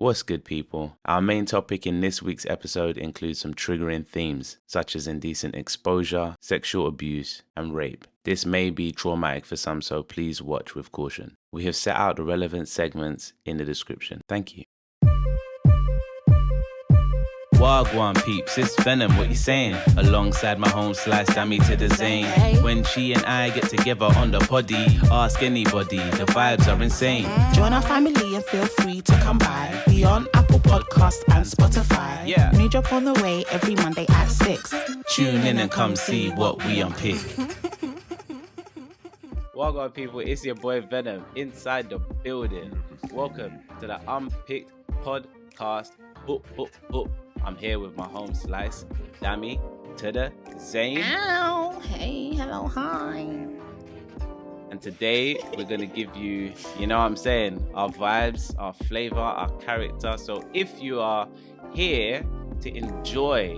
What's good, people? Our main topic in this week's episode includes some triggering themes, such as indecent exposure, sexual abuse, and rape. This may be traumatic for some, so please watch with caution. We have set out the relevant segments in the description. Thank you. Wagwan peeps, it's Venom, what you saying? Alongside my home slice, dammy to the zane. When she and I get together on the poddy, ask anybody, the vibes are insane. Join our family and feel free to come by. We on Apple Podcasts and Spotify. Yeah. New drop on the way every Monday at 6. Tune in and come see what we unpick. Wagwan people, it's your boy Venom inside the building. Welcome to the Unpicked podcast. Boop. I'm here with my home slice, Dammy to the Zane. Ow. Hey, hello, hi. And today we're going to give you, you know what I'm saying, our vibes, our flavor, our character. So if you are here to enjoy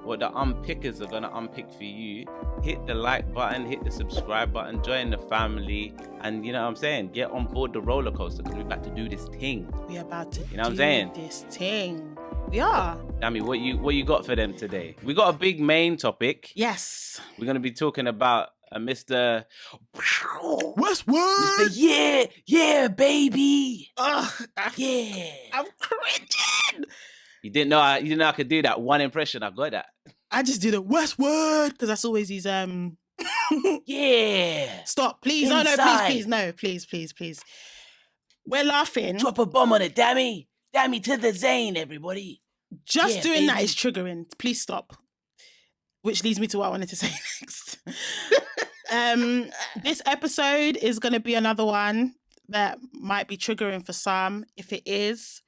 what the unpickers are going to unpick for you, hit the like button, hit the subscribe button, join the family, and you know what I'm saying, get on board the roller coaster because we're about to do this thing. We're about to You know what I'm saying? This thing. We are. Dammy, what you got for them today? We got a big main topic. Yes. We're going to be talking about Mr. Westwood. Mr. Yeah, baby. Ugh, Yeah. I'm cringing. You didn't know I could do that one impression. I got that. I just do the Westwood because that's always his Yeah. Stop, please. Inside. No, please. We're laughing. Drop a bomb on it, Dammy. Dammy to the Zane, everybody. Just Yeah, doing that baby. is triggering. Please stop. Which leads me to what I wanted to say next. This episode is going to be another one that might be triggering for some. If it is,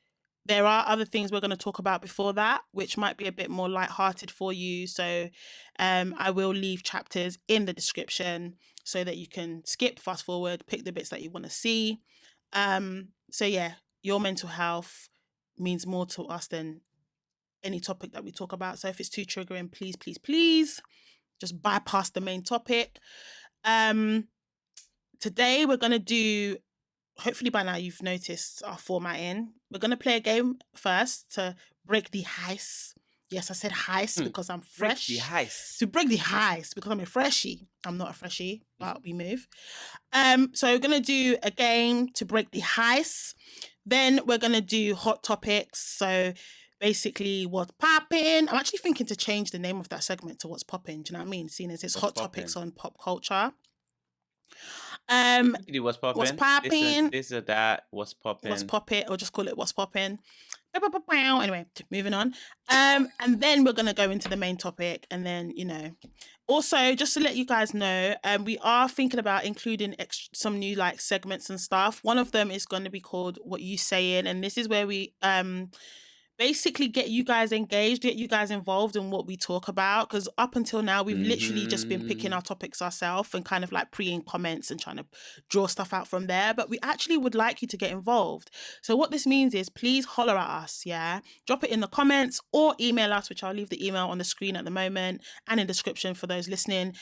there are other things we're going to talk about before that, which might be a bit more lighthearted for you. So I will leave chapters in the description so that you can skip, fast forward, pick the bits that you want to see. So yeah, your mental health means more to us than any topic that we talk about. So if it's too triggering, please just bypass the main topic. Today we're going to do, hopefully by now you've noticed our formatting. We're going to play a game first to break the ice. Yes, I said heist because I'm fresh. Break the heist. To break the heist because I'm a freshie. I'm not a freshie, but we move. So we're going to do a game to break the heist. Then we're going to do hot topics. So basically what's popping. I'm actually thinking to change the name of that segment to what's popping. Do you know what I mean? Seeing as it's hot topics on pop culture. You do what's popping. What's popping. This or that. What's popping. What's popping, or just call it what's popping. Anyway, moving on. And then we're going to go into the main topic. And then, you know, also just to let you guys know, we are thinking about including some new like segments and stuff. One of them is going to be called What You Saying. And this is where we basically get you guys engaged, get you guys involved in what we talk about. Because up until now, we've literally just been picking our topics ourselves and kind of like pre-ing comments and trying to draw stuff out from there. But we actually would like you to get involved. So what this means is please holler at us, yeah? Drop it in the comments or email us, which I'll leave the email on the screen at the moment and in the description for those listening.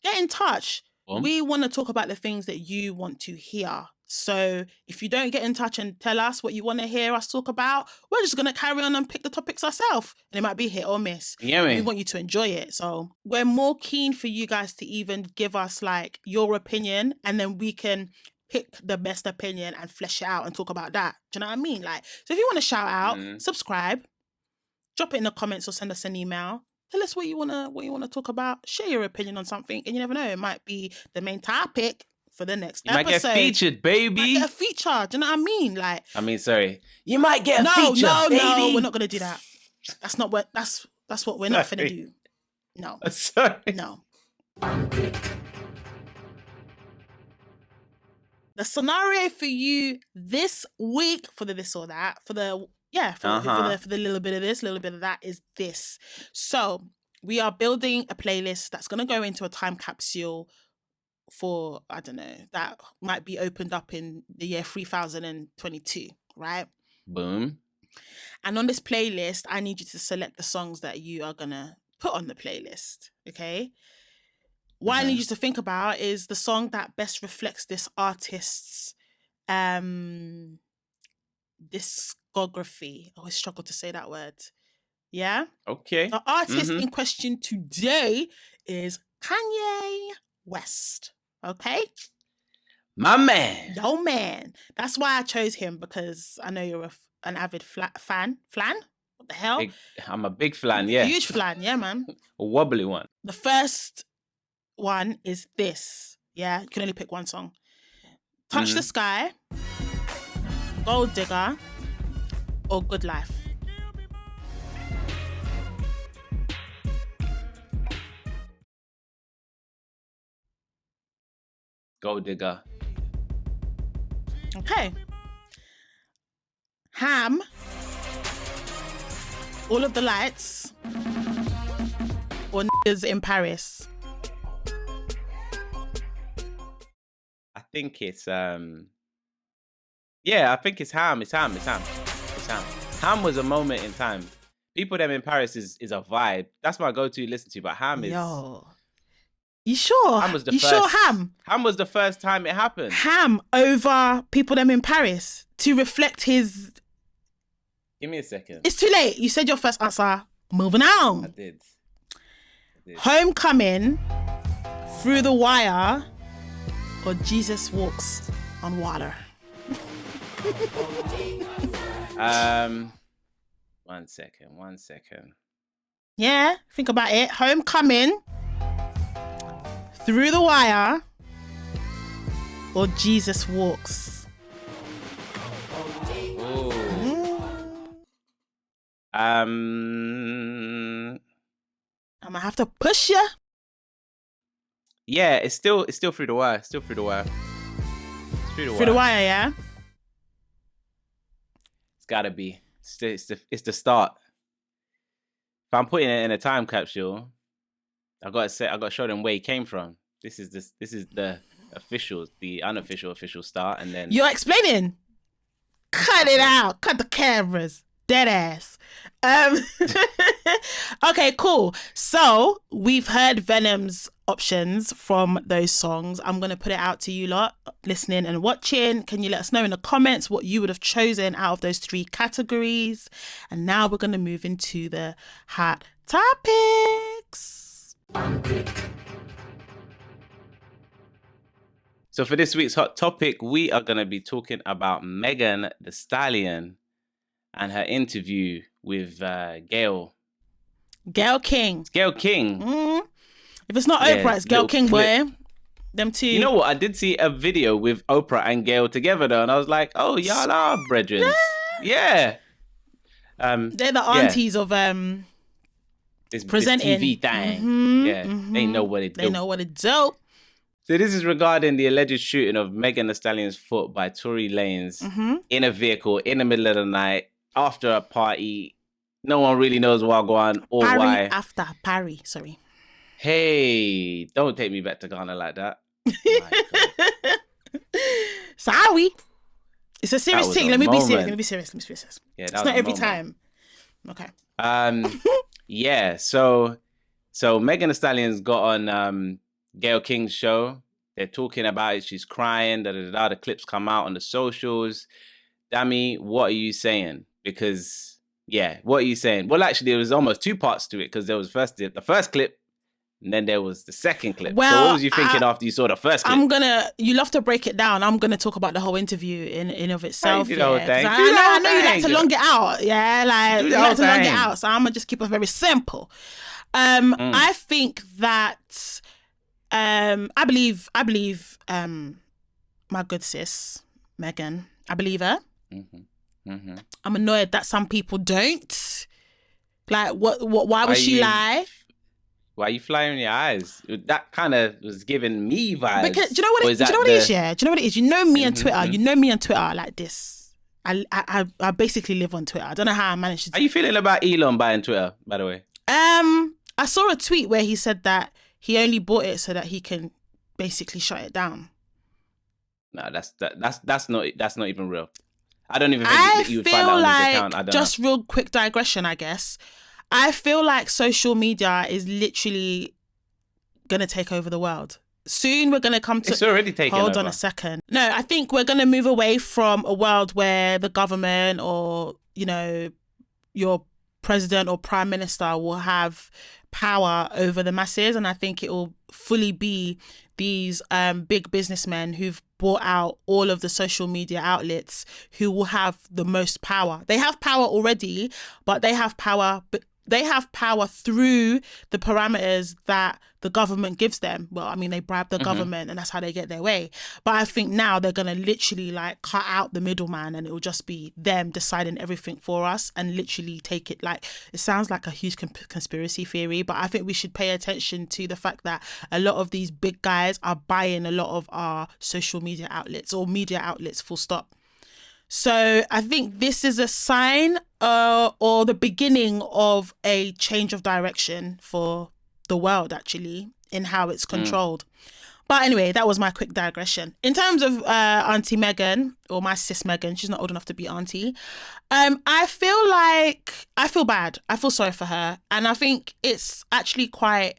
Get in touch. We want to talk about the things that you want to hear. So if you don't get in touch and tell us what you want to hear us talk about, we're just going to carry on and pick the topics ourselves. And it might be hit or miss. Yeah, we want you to enjoy it. So we're more keen for you guys to even give us like your opinion, and then we can pick the best opinion and flesh it out and talk about that. Do you know what I mean? Like, so if you want to shout out, subscribe, drop it in the comments or send us an email. Tell us what you wanna talk about. Share your opinion on something, and you never know, it might be the main topic for the next episode. You might get featured, baby. You might get a feature. Do you know what I mean? Like, sorry. You might get a feature, baby. No, we're not gonna do that. That's not what. That's what we're not gonna do. No. Sorry. No. The scenario for you this week for the this or that for the. Yeah, for the little bit of this, little bit of that is this. So we are building a playlist that's going to go into a time capsule for, I don't know, that might be opened up in the year 3022, right? Boom. And on this playlist, I need you to select the songs that you are going to put on the playlist, okay? What I need you to think about is the song that best reflects this artist's this discography. I always struggle to say that word. Yeah? Okay. The artist in question today is Kanye West. Okay? My man. Yo, man. That's why I chose him, because I know you're an avid fan. Flan? What the hell? I'm a big flan, yeah. Huge flan, yeah, man. A wobbly one. The first one is this. Yeah, you can only pick one song. Touch the Sky, Gold Digger, or Good Life. Gold Digger. Okay. Ham, All of the Lights, or Niggas in Paris. I think it's I think it's Ham. It's Ham. Ham was a moment in time. People Them in Paris is a vibe. That's my go-to listen to, but Ham is... Yo. You sure? Ham was the first. sure Ham? Ham was the first time it happened. Ham over People Them in Paris to reflect his... Give me a second. It's too late. You said your first answer. Moving on. I did. Homecoming, Through the Wire, or Jesus Walks on Water. One second. Yeah, think about it. Homecoming, Through the Wire, or Jesus Walks. Ooh. I'm gonna have to push you. Yeah, it's still Through the Wire. It's Through the Wire, yeah. It's gotta be. It's the start. If I'm putting it in a time capsule, I gotta show them where he came from. This is the official, the unofficial start, and then You're explaining. Cut it out. Cut the cameras. Dead ass. Okay, cool. So we've heard Venom's options from those songs. I'm going to put it out to you lot listening and watching. Can you let us know in the comments what you would have chosen out of those three categories? And now we're going to move into the hot topics. So for this week's hot topic, we are going to be talking about Megan Thee Stallion and her interview with Gayle King. Mm. If it's not Oprah, it's Gayle King, clip. boy. Them two. You know what? I did see a video with Oprah and Gayle together though, and I was like, oh, y'all are brethren. Yeah. They're the aunties of this presenting. TV thing. They know what it do. They know what it do. So this is regarding the alleged shooting of Megan Thee Stallion's foot by Tory Lanez in a vehicle in the middle of the night after a party. No one really knows what's going on or why. After Parry, sorry. Hey, don't take me back to Ghana like that. Sorry. It's a serious thing. Let me be serious. Yeah, it's not every time. Okay. Yeah, so Megan Thee Stallion's got on Gayle King's show. They're talking about it. She's crying. The clips come out on the socials. Dammy, what are you saying? Because, what are you saying? Well, actually, there was almost two parts to it because there was the first clip and then there was the second clip. Well, so what was you thinking after you saw the first clip? You love to break it down. I'm going to talk about the whole interview in of itself. I know you like to long it out. Yeah, like you like to long it out. So I'm going to just keep it very simple. I think that I believe my good sis, Megan. I believe her. I'm annoyed that some people don't. Like, why would she lie? Why are you flying your eyes? That kind of was giving me vibes. Because do you know what it is? Yeah, do you know what it is? You know me on Twitter. You know me on Twitter like this. I basically live on Twitter. I don't know how I managed to. How you feeling about Elon buying Twitter, by the way? I saw a tweet where he said that he only bought it so that he can basically shut it down. No, that's not even real. I don't even think that you would find that on his account. I don't know. Real quick digression, I guess. I feel like social media is literally gonna take over the world. soon we're going to come to... It's already taken Hold over. on a second. No, I think we're going to move away from a world where the government or, you know, your president or prime minister will have power over the masses. And I think it will fully be these big businessmen who've bought out all of the social media outlets who will have the most power. They have power already, but they have power through the parameters that the government gives them. Well, I mean, they bribe the government and that's how they get their way. But I think now they're going to literally like cut out the middleman and it will just be them deciding everything for us and literally take it. Like, it sounds like a huge conspiracy theory, but I think we should pay attention to the fact that a lot of these big guys are buying a lot of our social media outlets or media outlets, full stop. So I think this is a sign or the beginning of a change of direction for the world, actually, in how it's controlled. But anyway, that was my quick digression. In terms of Auntie Megan, or my sis Megan, she's not old enough to be auntie. I feel bad. I feel sorry for her. And I think it's actually quite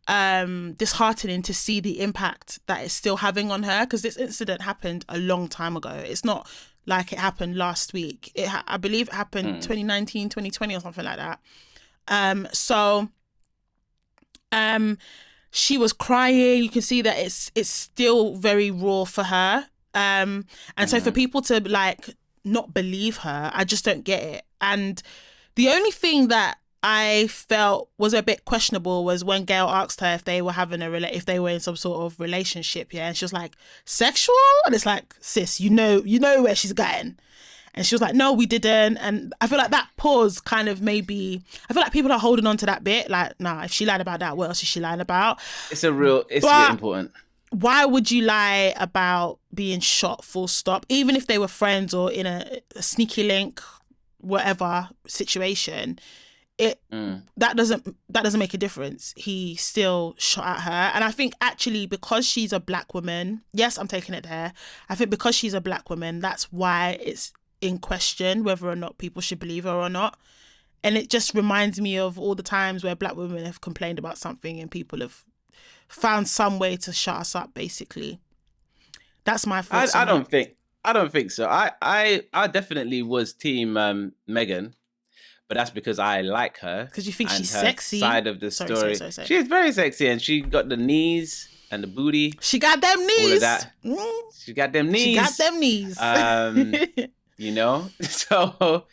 disheartening to see the impact that it's still having on her, because this incident happened a long time ago. It's not like it happened last week. I believe it happened 2019, 2020 or something like that. She was crying. You can see that it's still very raw for her. So for people to like not believe her, I just don't get it. And the only thing that I felt was a bit questionable was when Gail asked her if they were having if they were in some sort of relationship, and she was like, sexual? And it's like, sis, you know where she's going. And she was like, no, we didn't. And I feel like that pause kind of I feel like people are holding on to that bit. Like, nah, if she lied about that, what else is she lying about? It's really important. Why would you lie about being shot, full stop? Even if they were friends or in a sneaky link, whatever situation, that doesn't make a difference. He still shot at her. And I think actually because she's a black woman, yes, I'm taking it there. I think because she's a black woman, that's why it's in question whether or not people should believe her or not. And it just reminds me of all the times where black women have complained about something and people have found some way to shut us up, basically. That's my thoughts. I don't think so. I definitely was team Megan. But that's because I like her. Because you think she's sexy. Side of the story. Sorry. She is very sexy, and she got the knees and the booty. She got them knees. All of that. She got them knees. She got them knees. You know, so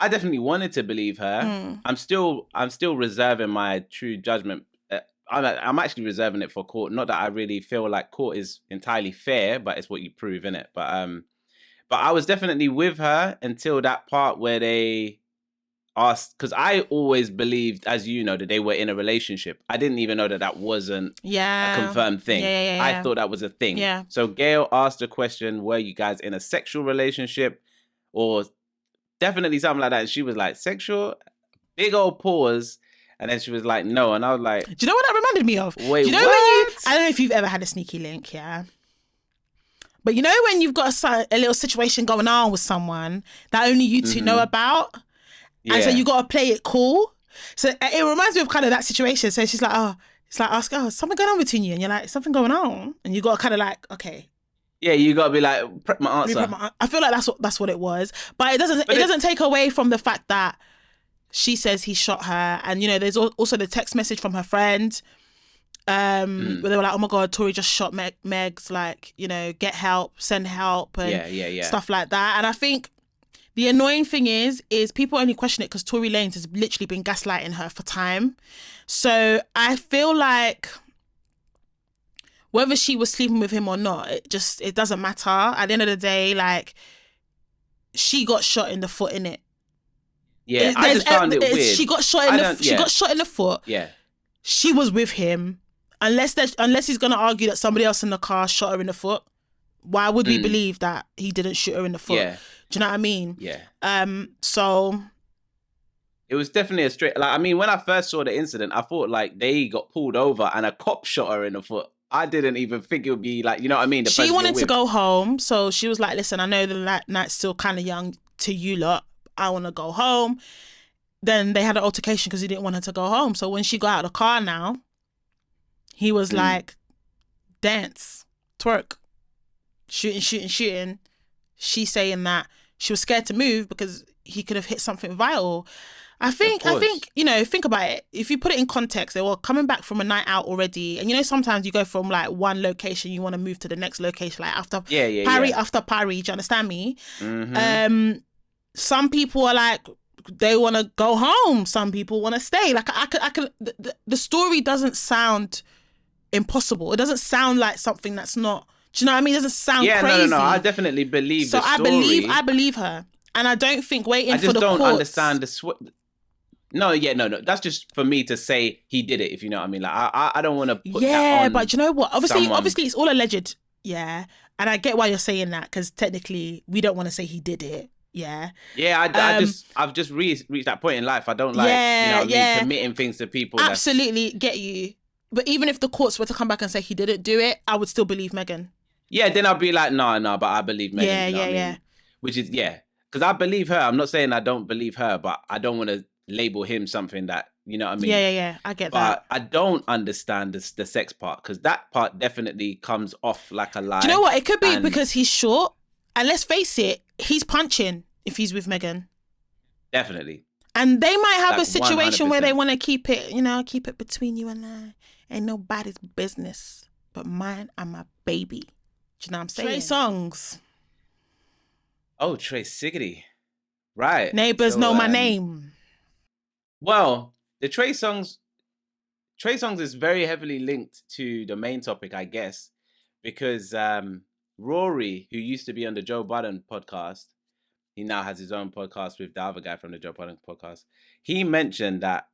I definitely wanted to believe her. I'm still reserving my true judgment. I'm actually reserving it for court. Not that I really feel like court is entirely fair, but it's what you prove, innit? But I was definitely with her until that part where they asked, because I always believed, as you know, that they were in a relationship. I didn't even know that wasn't a confirmed thing. Yeah. I thought that was a thing. Yeah. So Gail asked the question, were you guys in a sexual relationship or definitely something like that? And she was like, sexual? Big old pause. And then she was like, no. And I was like... Do you know what that reminded me of? Wait, do you know what? I don't know if you've ever had a sneaky link, yeah? But you know when you've got a little situation going on with someone that only you two know about? Yeah. And so you got to play it cool. So it reminds me of kind of that situation. So she's like, ask, something going on between you? And you're like, something going on? And you got to kind of like, okay. Yeah, you got to be like, prep my answer. I feel like that's what it was. But it doesn't take away from the fact that she says he shot her. And, you know, there's also the text message from her friend. Where they were like, oh my God, Tory just shot Megs, like, you know, get help, send help, and stuff like that. And I think the annoying thing is people only question it because Tory Lanez has literally been gaslighting her for time. So I feel like whether she was sleeping with him or not, it doesn't matter. At the end of the day, like, she got shot in the foot, innit? Yeah, I just found it weird. She got shot in the foot. Yeah. She was with him. Unless he's going to argue that somebody else in the car shot her in the foot, why would we believe that he didn't shoot her in the foot? Yeah. Do you know what I mean? Yeah. So... It was definitely a straight... Like, I mean, when I first saw the incident, I thought, like, they got pulled over and a cop shot her in the foot. I didn't even think it would be, like, you know what I mean? She wanted to go home, so she was like, listen, I know the night's still kind of young to you lot. I want to go home. Then they had an altercation because he didn't want her to go home. So when she got out of the car now... He was like, dance, twerk, shooting. She's saying that she was scared to move because he could have hit something vital. I think, you know, think about it. If you put it in context, they were coming back from a night out already. And, you know, sometimes you go from like one location, you want to move to the next location, like after after parry. Do you understand me? Mm-hmm. Some people are like, they want to go home. Some people want to stay. Like the story doesn't sound impossible. It doesn't sound like something that's not, do you know what I mean? It doesn't sound crazy. No. I definitely believe the story. I believe her. And I don't think waiting for the courts. I just don't understand the No. That's just for me to say he did it, if you know what I mean. Like I don't want to put that on. But you know what? Obviously it's all alleged. Yeah. And I get why you're saying that, because technically we don't want to say he did it. Yeah. Yeah, I've just reached that point in life. I don't like, you know what I mean, committing things to people. Absolutely get you. But even if the courts were to come back and say he didn't do it, I would still believe Megan. Yeah, then I'll be like, no, but I believe Megan. Yeah, you know what I mean? Which is, because I believe her. I'm not saying I don't believe her, but I don't want to label him something that, you know what I mean? Yeah. I get that. But I don't understand the sex part, because that part definitely comes off like a lie. Do you know what? It could be because he's short. And let's face it, he's punching if he's with Megan. Definitely. And they might have like a situation 100%. Where they want to keep it between you and I. Ain't nobody's business but mine and my baby. Do you know what I'm saying? Trey Songz. Oh, Trey Siggity. Right. Neighbors know my name. Well, the Trey Songz is very heavily linked to the main topic, I guess, because Rory, who used to be on the Joe Budden podcast, he now has his own podcast with the other guy from the Joe Budden podcast. He mentioned that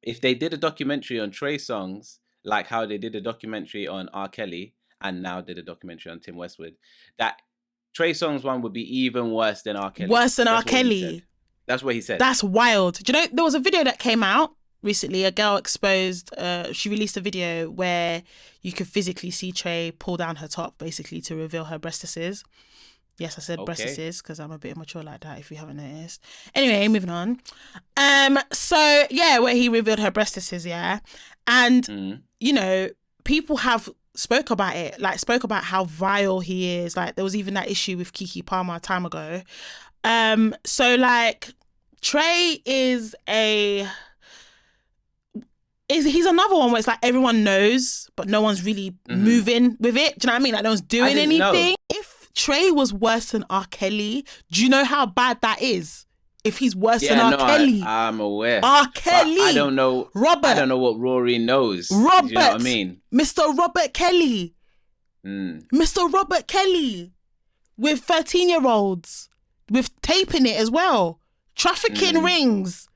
if they did a documentary on Trey Songz, like how they did a documentary on R.Kelly and now did a documentary on Tim Westwood, that Trey Songz one would be even worse than R.Kelly. Worse than R.Kelly. That's what he said. That's wild. Do you know, there was a video that came out recently. A girl exposed, she released a video where you could physically see Trey pull down her top, basically to reveal her breastises. Yes, I said breastises because I'm a bit immature like that, if you haven't noticed. Anyway, moving on. So, yeah, where he revealed her breastises, yeah. And, you know, people have spoke about it, like spoke about how vile he is. Like, there was even that issue with Keke Palmer a time ago. So, like, Trey is he's another one where it's like everyone knows, but no one's really moving with it. Do you know what I mean? Like, no one's doing anything. Know. If Trey was worse than R. Kelly, do you know how bad that is? If he's worse than R. Kelly. I'm aware. R. Kelly. I don't know. Robert. I don't know what Rory knows. Robert. You know what I mean? Mr. Robert Kelly. Mr. Robert Kelly. With 13-year-olds. With taping it as well. Trafficking rings.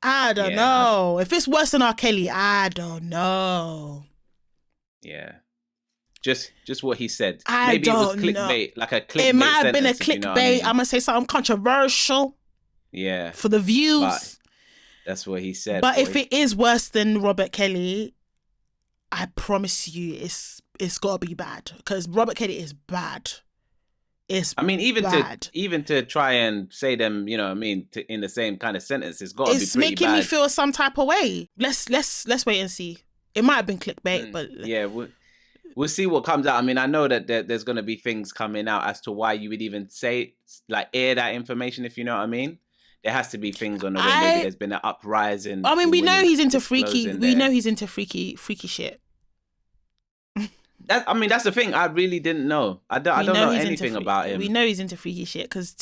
I don't know. If it's worse than R. Kelly, I don't know. Yeah. Just what he said. Maybe it was clickbait, like a clickbait. It might have been a clickbait. You know I mean? I'm going to say something controversial. Yeah. For the views. But that's what he said. But if it is worse than Robert Kelly, I promise you it's got to be bad. Because Robert Kelly is bad. Even to try and say them, you know what I mean, in the same kind of sentence, it's got to be pretty bad. It's making me feel some type of way. Let's wait and see. It might have been clickbait, but yeah, we'll see what comes out. I mean, I know that there's going to be things coming out as to why you would even say, like, air that information, if you know what I mean. There has to be things on the way. Maybe there's been an uprising. I mean, we know he's into freaky. We know he's into freaky shit. That's the thing. I really didn't know. I don't know anything about him. We know he's into freaky shit because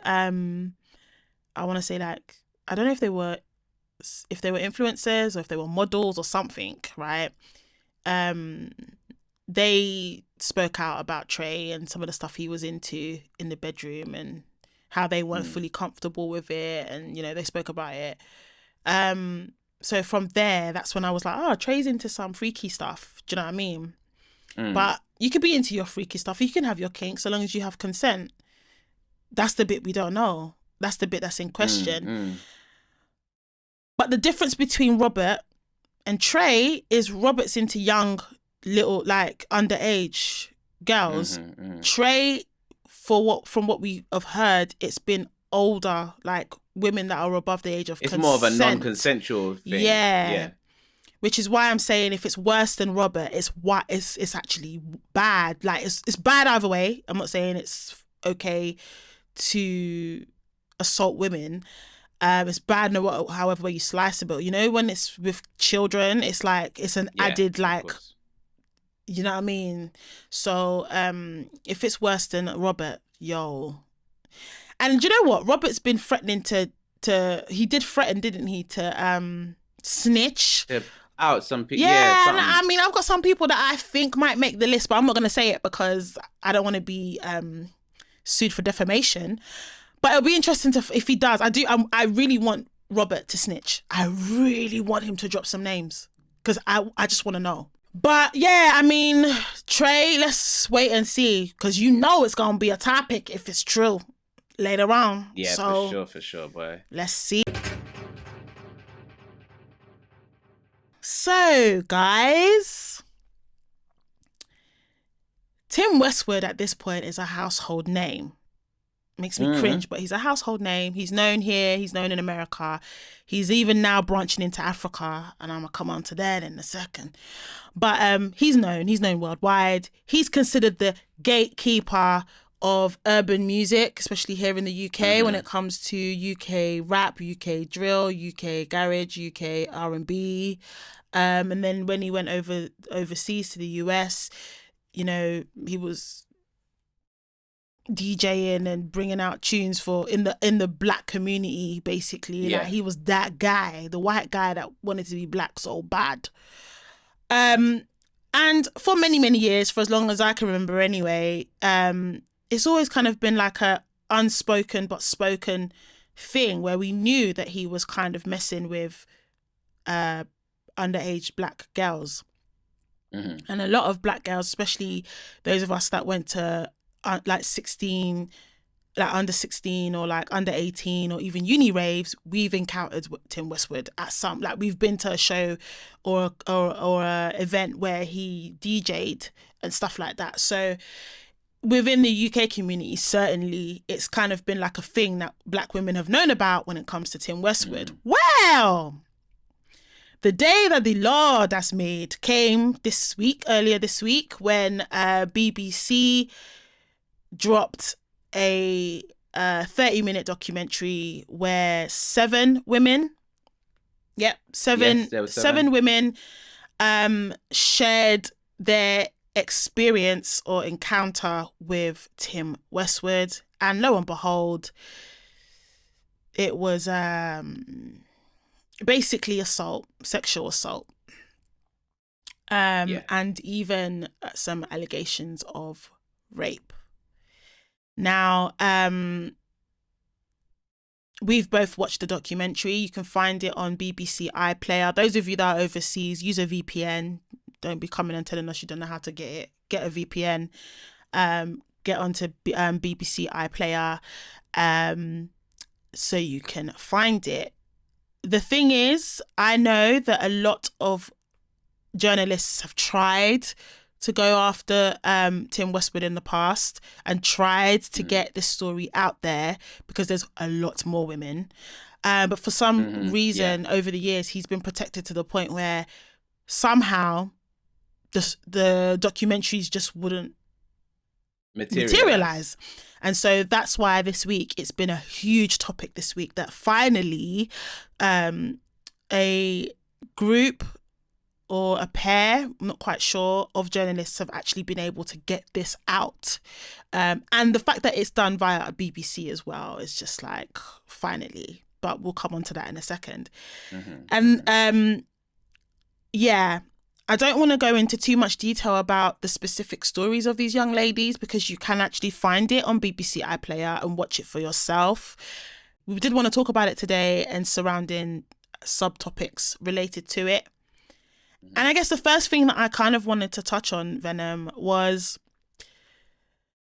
I want to say, like, I don't know if they were influencers or if they were models or something, right? They spoke out about Trey and some of the stuff he was into in the bedroom and how they weren't fully comfortable with it, and you know, they spoke about it. So from there, that's when I was like, oh, Trey's into some freaky stuff. Do you know what I mean? But you could be into your freaky stuff. You can have your kink so long as you have consent. That's the bit we don't know. That's the bit that's in question. But the difference between Robert and Trey is Robert's into young, little, like, underage girls. Trey, from what we have heard, it's been older, like women that are above the age of It's consent. more of a non-consensual thing. Yeah. Which is why I'm saying if it's worse than Robert, it's actually bad. Like it's bad either way. I'm not saying it's okay to assault women. It's bad however way you slice it, but you know, when it's with children, it's like it's an added, like, you know what I mean? So if it's worse than Robert, yo. And you know what? Robert's been threatening to he did threaten, didn't he, to snitch out some people. Yeah, I mean, I've got some people that I think might make the list, but I'm not going to say it because I don't want to be sued for defamation. But it'll be interesting if he does. I really want Robert to snitch. I really want him to drop some names because I just want to know. But yeah, I mean, Trey, let's wait and see, because you know it's going to be a topic if it's true later on. Yeah, so, for sure, boy. Let's see. So, guys, Tim Westwood at this point is a household name. Makes me cringe, but he's a household name. He's known here. He's known in America. He's even now branching into Africa, and I'm going to come on to that in a second. But he's known worldwide. He's considered the gatekeeper of urban music, especially here in the UK, when it comes to UK rap, UK drill, UK garage, UK R&B. And then when he went overseas to the US, you know, he was DJing and bringing out tunes for in the black community, basically. Like, he was that guy, the white guy that wanted to be black so bad. And for many, many years, for as long as I can remember anyway, it's always kind of been like a unspoken but spoken thing where we knew that he was kind of messing with underage black girls. And a lot of black girls, especially those of us that went to like 16, like under 16 or like under 18 or even uni raves, we've encountered Tim Westwood at some, like we've been to a show or a event where he DJ'd and stuff like that. So within the UK community, certainly it's kind of been like a thing that black women have known about when it comes to Tim Westwood. Well, the day that the law that's made came earlier this week, when BBC dropped a 30-minute documentary where seven women shared their experience or encounter with Tim Westwood, and lo and behold, it was basically sexual assault, and even some allegations of rape. Now, we've both watched the documentary. You can find it on BBC iPlayer. Those of you that are overseas, use a VPN. Don't be coming and telling us you don't know how to get it. Get a VPN. Get onto BBC iPlayer, so you can find it. The thing is, I know that a lot of journalists have tried to go after Tim Westwood in the past and tried to get this story out there because there's a lot more women. But for some reason, over the years, he's been protected to the point where somehow the documentaries just wouldn't materialize. And so that's why this week it's been a huge topic this week that finally a group or a pair, I'm not quite sure, of journalists have actually been able to get this out. And the fact that it's done via a BBC as well is just like, finally. But we'll come on to that in a second. And I don't want to go into too much detail about the specific stories of these young ladies because you can actually find it on BBC iPlayer and watch it for yourself. We did want to talk about it today and surrounding subtopics related to it. And I guess the first thing that I kind of wanted to touch on, Venom, was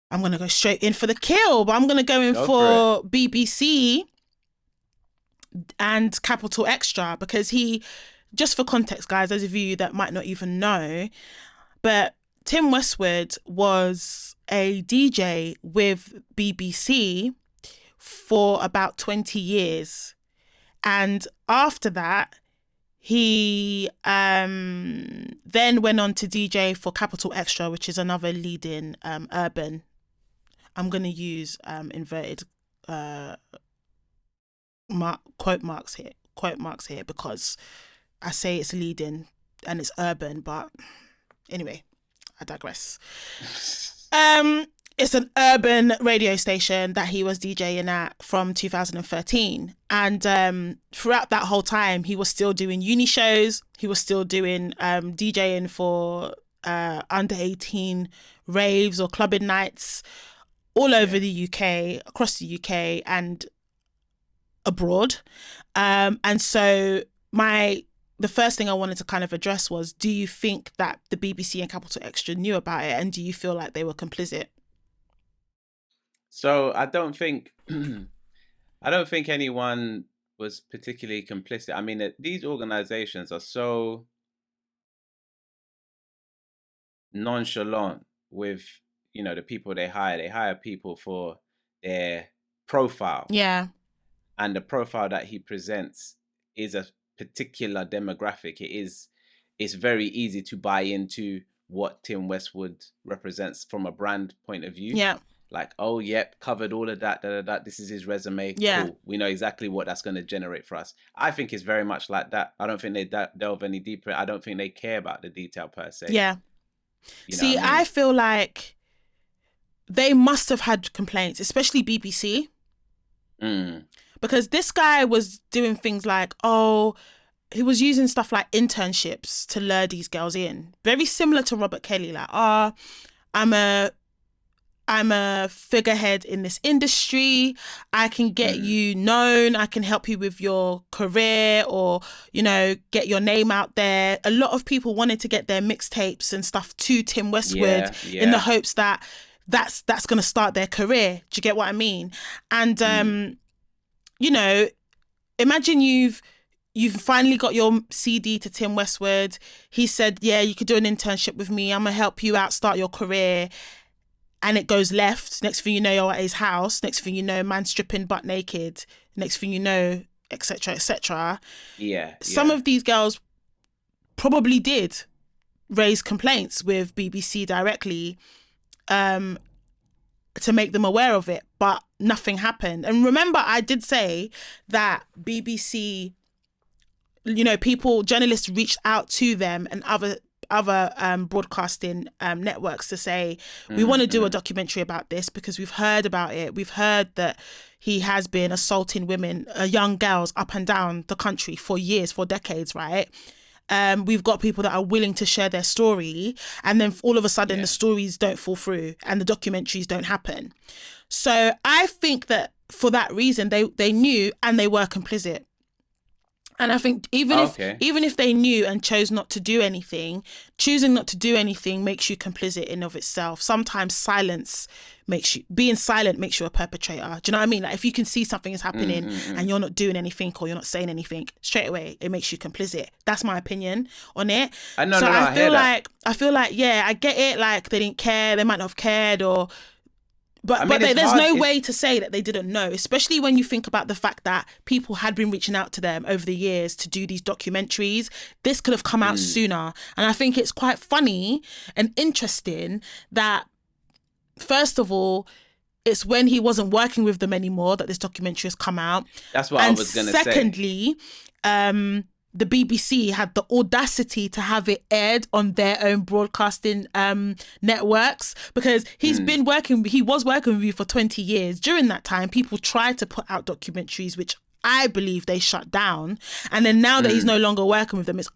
I'm going to go straight in for the kill, but I'm going to go in for BBC and Capital Extra because just for context, guys, those of you that might not even know, but Tim Westwood was a DJ with BBC for about 20 years. And after that, he then went on to DJ for Capital Extra, which is another leading urban. I'm going to use inverted quote marks here because I say it's leading and it's urban, but anyway, I digress. It's an urban radio station that he was DJing at from 2013. And throughout that whole time, he was still doing uni shows. He was still doing DJing for under 18 raves or clubbing nights all over the UK, across the UK and abroad. And so the first thing I wanted to kind of address was, do you think that the BBC and Capital Extra knew about it? And do you feel like they were complicit? So I don't think anyone was particularly complicit. I mean, these organizations are so nonchalant with, the people they hire. They hire people for their profile. Yeah. And the profile that he presents is a particular demographic. It's very easy to buy into what Tim Westwood represents from a brand point of view. Yeah. Like, oh, yep, covered all of that, this is his resume. Yeah. Cool. We know exactly what that's going to generate for us. I think it's very much like that. I don't think they delve any deeper. I don't think they care about the detail per se. Yeah. See, what I mean? I feel like they must have had complaints, especially BBC. Because this guy was doing things like, he was using stuff like internships to lure these girls in. Very similar to R.Kelly, like, I'm a figurehead in this industry. I can get you known. I can help you with your career or, get your name out there. A lot of people wanted to get their mixtapes and stuff to Tim Westwood in the hopes that that's going to start their career. Do you get what I mean? And, imagine you've finally got your CD to Tim Westwood. He said, yeah, you could do an internship with me. I'm going to help you out, start your career. And it goes left. Next thing you know, you're at his house. Next thing you know, man stripping butt naked. Next thing you know, etc., etc. Yeah. Some of these girls probably did raise complaints with BBC directly to make them aware of it, but nothing happened. And remember, I did say that BBC, journalists reached out to them and other broadcasting networks to say, we want to do a documentary about this because we've heard about it. We've heard that he has been assaulting women, young girls up and down the country for years, for decades, right? We've got people that are willing to share their story, and then all of a sudden the stories don't fall through and the documentaries don't happen. So I think that for that reason, they knew and they were complicit. And I think even if they knew and chose not to do anything, choosing not to do anything makes you complicit in of itself. Sometimes being silent makes you a perpetrator. Do you know what I mean? Like if you can see something is happening and you're not doing anything or you're not saying anything, straight away it makes you complicit. That's my opinion on it. I feel like, yeah, I get it. Like they didn't care, they might not have cared But there's no way to say that they didn't know, especially when you think about the fact that people had been reaching out to them over the years to do these documentaries. This could have come out sooner. And I think it's quite funny and interesting that, first of all, it's when he wasn't working with them anymore that this documentary has come out. That's what I was going to say. Secondly, the BBC had the audacity to have it aired on their own broadcasting networks, because he was working with you for 20 years. During that time, people tried to put out documentaries, which I believe they shut down. And then now that he's no longer working with them, it's,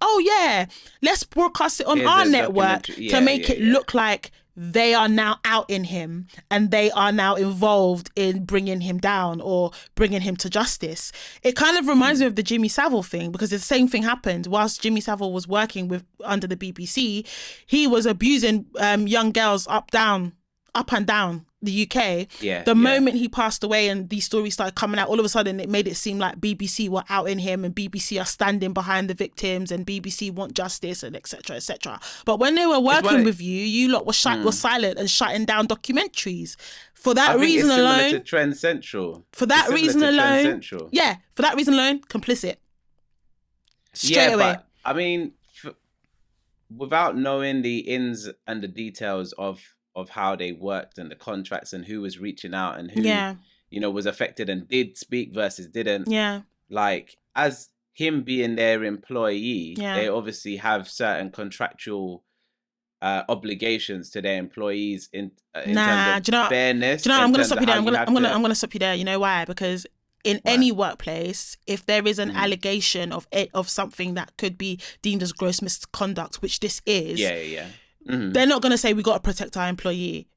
let's broadcast it on our network to make it look like they are now out in him and they are now involved in bringing him down or bringing him to justice. It kind of reminds me of the Jimmy Savile thing, because the same thing happened whilst Jimmy Savile was working under the BBC. He was abusing young girls up and down the UK, the moment he passed away and these stories started coming out, all of a sudden it made it seem like BBC were outing him and BBC are standing behind the victims and BBC want justice and etc. etc. But when they were working with you, you lot were silent and shutting down documentaries. For that reason alone, similar to Trend Central. For that reason alone, complicit. Straight away. But I mean, without knowing the ins and the details of how they worked and the contracts and who was reaching out and who was affected and did speak versus didn't. Yeah. Like, as him being their employee, they obviously have certain contractual obligations to their employees in terms of fairness. I'm gonna stop you there. I'm gonna stop you there. You know why? Because in any workplace, if there is an allegation of something that could be deemed as gross misconduct, which this is, they're not going to say we got to protect our employee.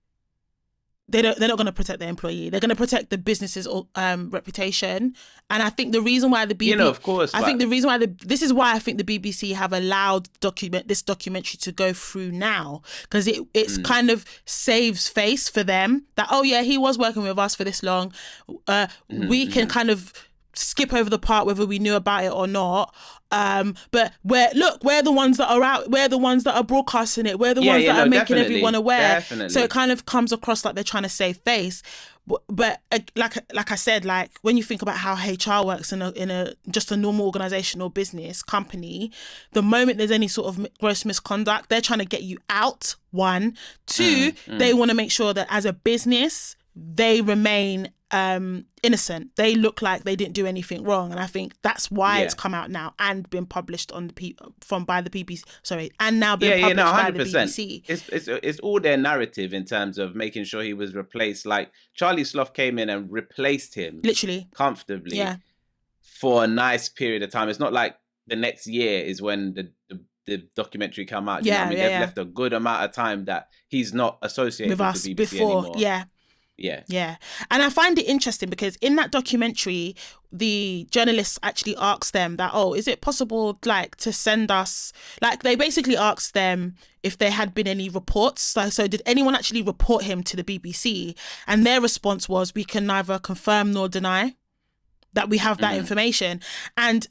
They're not going to protect their employee. They're going to protect the business's reputation. And I think the reason why the BBC, of course, this is why I think the BBC have allowed this documentary to go through now, because it's kind of saves face for them that, oh yeah, he was working with us for this long. We can kind of skip over the part whether we knew about it or not. But we're the ones that are out. We're the ones that are broadcasting it. We're the ones that are making everyone aware. Definitely. So it kind of comes across like they're trying to save face. But like I said, like when you think about how HR works in a just a normal organization or business company, the moment there's any sort of gross misconduct, they're trying to get you out. 1, 2, they want to make sure that as a business they remain innocent. They look like they didn't do anything wrong, and I think that's why it's come out now and been published on by the BBC. Sorry, and now been published by the BBC. It's all their narrative in terms of making sure he was replaced. Like Charlie Sloth came in and replaced him literally comfortably for a nice period of time. It's not like the next year is when the documentary come out. You know what I mean? They've left a good amount of time that he's not associated with us the BBC before anymore. Yeah. And I find it interesting because in that documentary, the journalists actually asked them that, oh, is it possible like to send us, like they basically asked them if there had been any reports. So did anyone actually report him to the BBC? And their response was, we can neither confirm nor deny that we have that information. And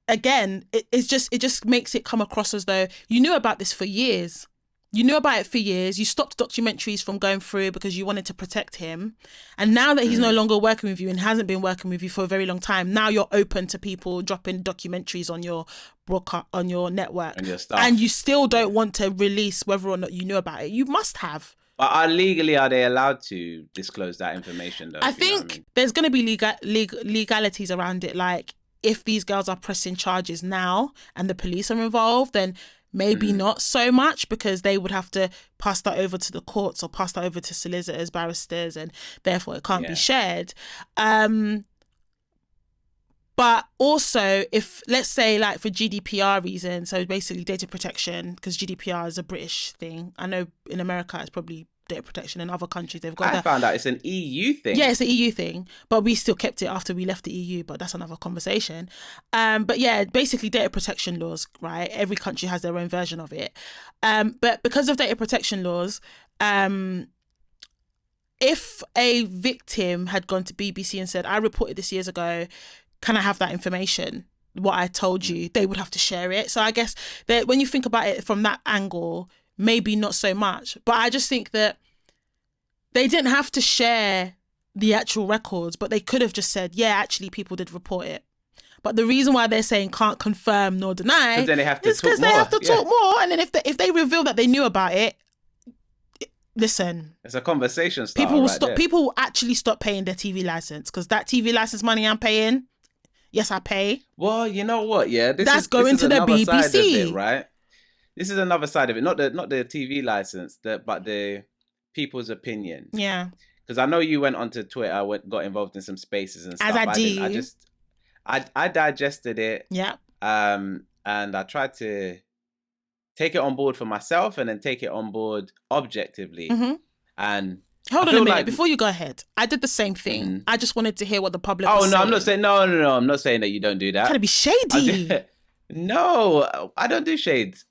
again, it just makes it come across as though you knew about this for years. You knew about it for years. You stopped documentaries from going through because you wanted to protect him. And now that he's no longer working with you and hasn't been working with you for a very long time, now you're open to people dropping documentaries on your broadcast, on your network. And your stuff. And you still don't want to release whether or not you knew about it. You must have. But are they allowed to disclose that information though? I think there's going to be legalities around it. Like if these girls are pressing charges now and the police are involved, then maybe not so much, because they would have to pass that over to the courts or pass that over to solicitors, barristers, and therefore it can't be shared. But also, if, let's say, like for GDPR reasons, so basically data protection, because GDPR is a British thing. I know in America it's probably data protection. In other countries they've got I found out it's an EU thing. Yeah, it's an EU thing, but we still kept it after we left the EU, but that's another conversation. But yeah, basically data protection laws, right? Every country has their own version of it. But because of data protection laws, if a victim had gone to BBC and said, I reported this years ago, can I have that information? What I told you, they would have to share it. So I guess that when you think about it from that angle, maybe not so much. But I just think that they didn't have to share the actual records, but they could have just said, yeah, actually people did report it. But the reason why they're saying can't confirm nor deny then they have to is because they have to talk more. And then if they reveal that they knew about it, listen, it's a conversation starter. People will stop. People will actually stop paying their TV license, because that TV license money I'm paying, yes, I pay. Well, you know what? Yeah, that's going to the BBC, right? This is another side of it, not the TV license, but the people's opinion. Yeah. Because I know you went onto Twitter, got involved in some spaces and stuff. As I do. I digested it. Yeah. And I tried to take it on board for myself and then take it on board objectively. Mm-hmm. And hold on a minute, before you go ahead. I did the same thing. Mm-hmm. I just wanted to hear what the public was saying. I'm not saying no. I'm not saying that you don't do that. Trying to be shady. No, I don't do shades.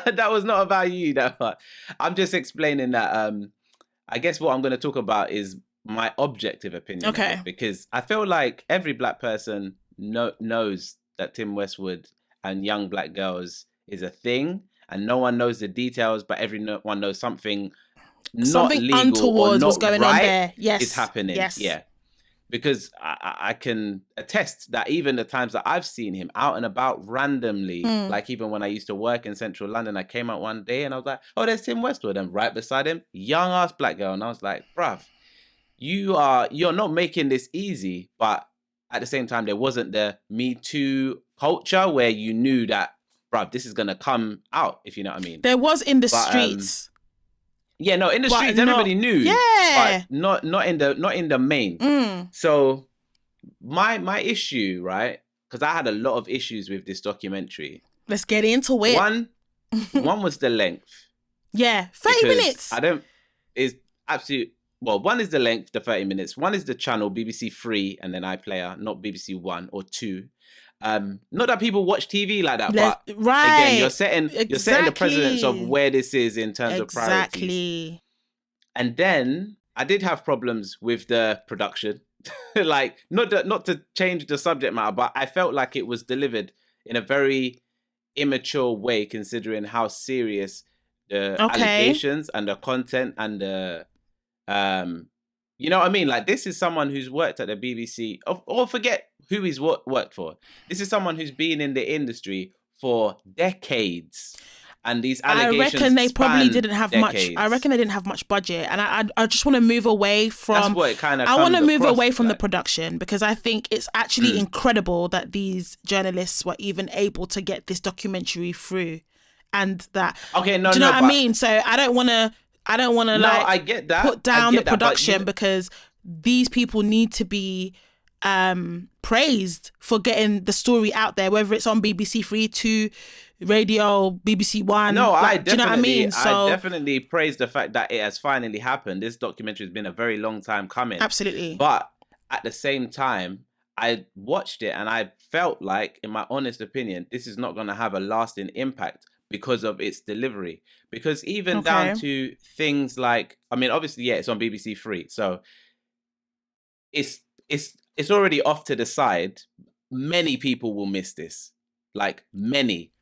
That was not about you. That part. I'm just explaining that I guess what I'm going to talk about is my objective opinion. Of Okay. it, because I feel like every black person knows that Tim Westwood and young black girls is a thing, and no one knows the details, but everyone knows something not legal untoward or not was going right on there. Yes, is happening. Yes. Yeah. Because I can attest that even the times that I've seen him out and about randomly, like even when I used to work in central London, I came out one day and I was like, oh, there's Tim Westwood. And right beside him, young ass black girl. And I was like, bruv, you're not making this easy. But at the same time, there wasn't the Me Too culture where you knew that, bruv, this is going to come out, if you know what I mean. There was in the streets. Yeah, no, in the streets, everybody knew. Yeah. But not in the main. So my issue, right? Because I had a lot of issues with this documentary. Let's get into it. One was the length. Yeah, 30 minutes. One is the length, the 30 minutes. One is the channel, BBC 3, and then iPlayer, not BBC 1 or 2. Not that people watch TV like that, but again, you're setting the precedence of where this is in terms of priorities. And then I did have problems with the production, like not to change the subject matter, but I felt like it was delivered in a very immature way, considering how serious the allegations and the content and the you know what I mean? Like, this is someone who's worked at the BBC, or forget who he's worked for. This is someone who's been in the industry for decades. And these allegations I reckon they probably didn't have decades. much. I reckon they didn't have much budget, and I just want to move away from. That's what it kind of. I want to move away from the production, because I think it's actually incredible that these journalists were even able to get this documentary through, and that. Okay, no, do you know what I mean? So I don't want to I get that. Put down the production, because these people need to be praised for getting the story out there, whether it's on BBC 3, 2, radio, BBC 1. No, do you know what I mean? I definitely praise the fact that it has finally happened. This documentary has been a very long time coming. Absolutely. But at the same time, I watched it and I felt like, in my honest opinion, this is not going to have a lasting impact because of its delivery. Because even down to things like, I mean, obviously, yeah, it's on BBC 3, so it's already off to the side. Many people will miss this, like many.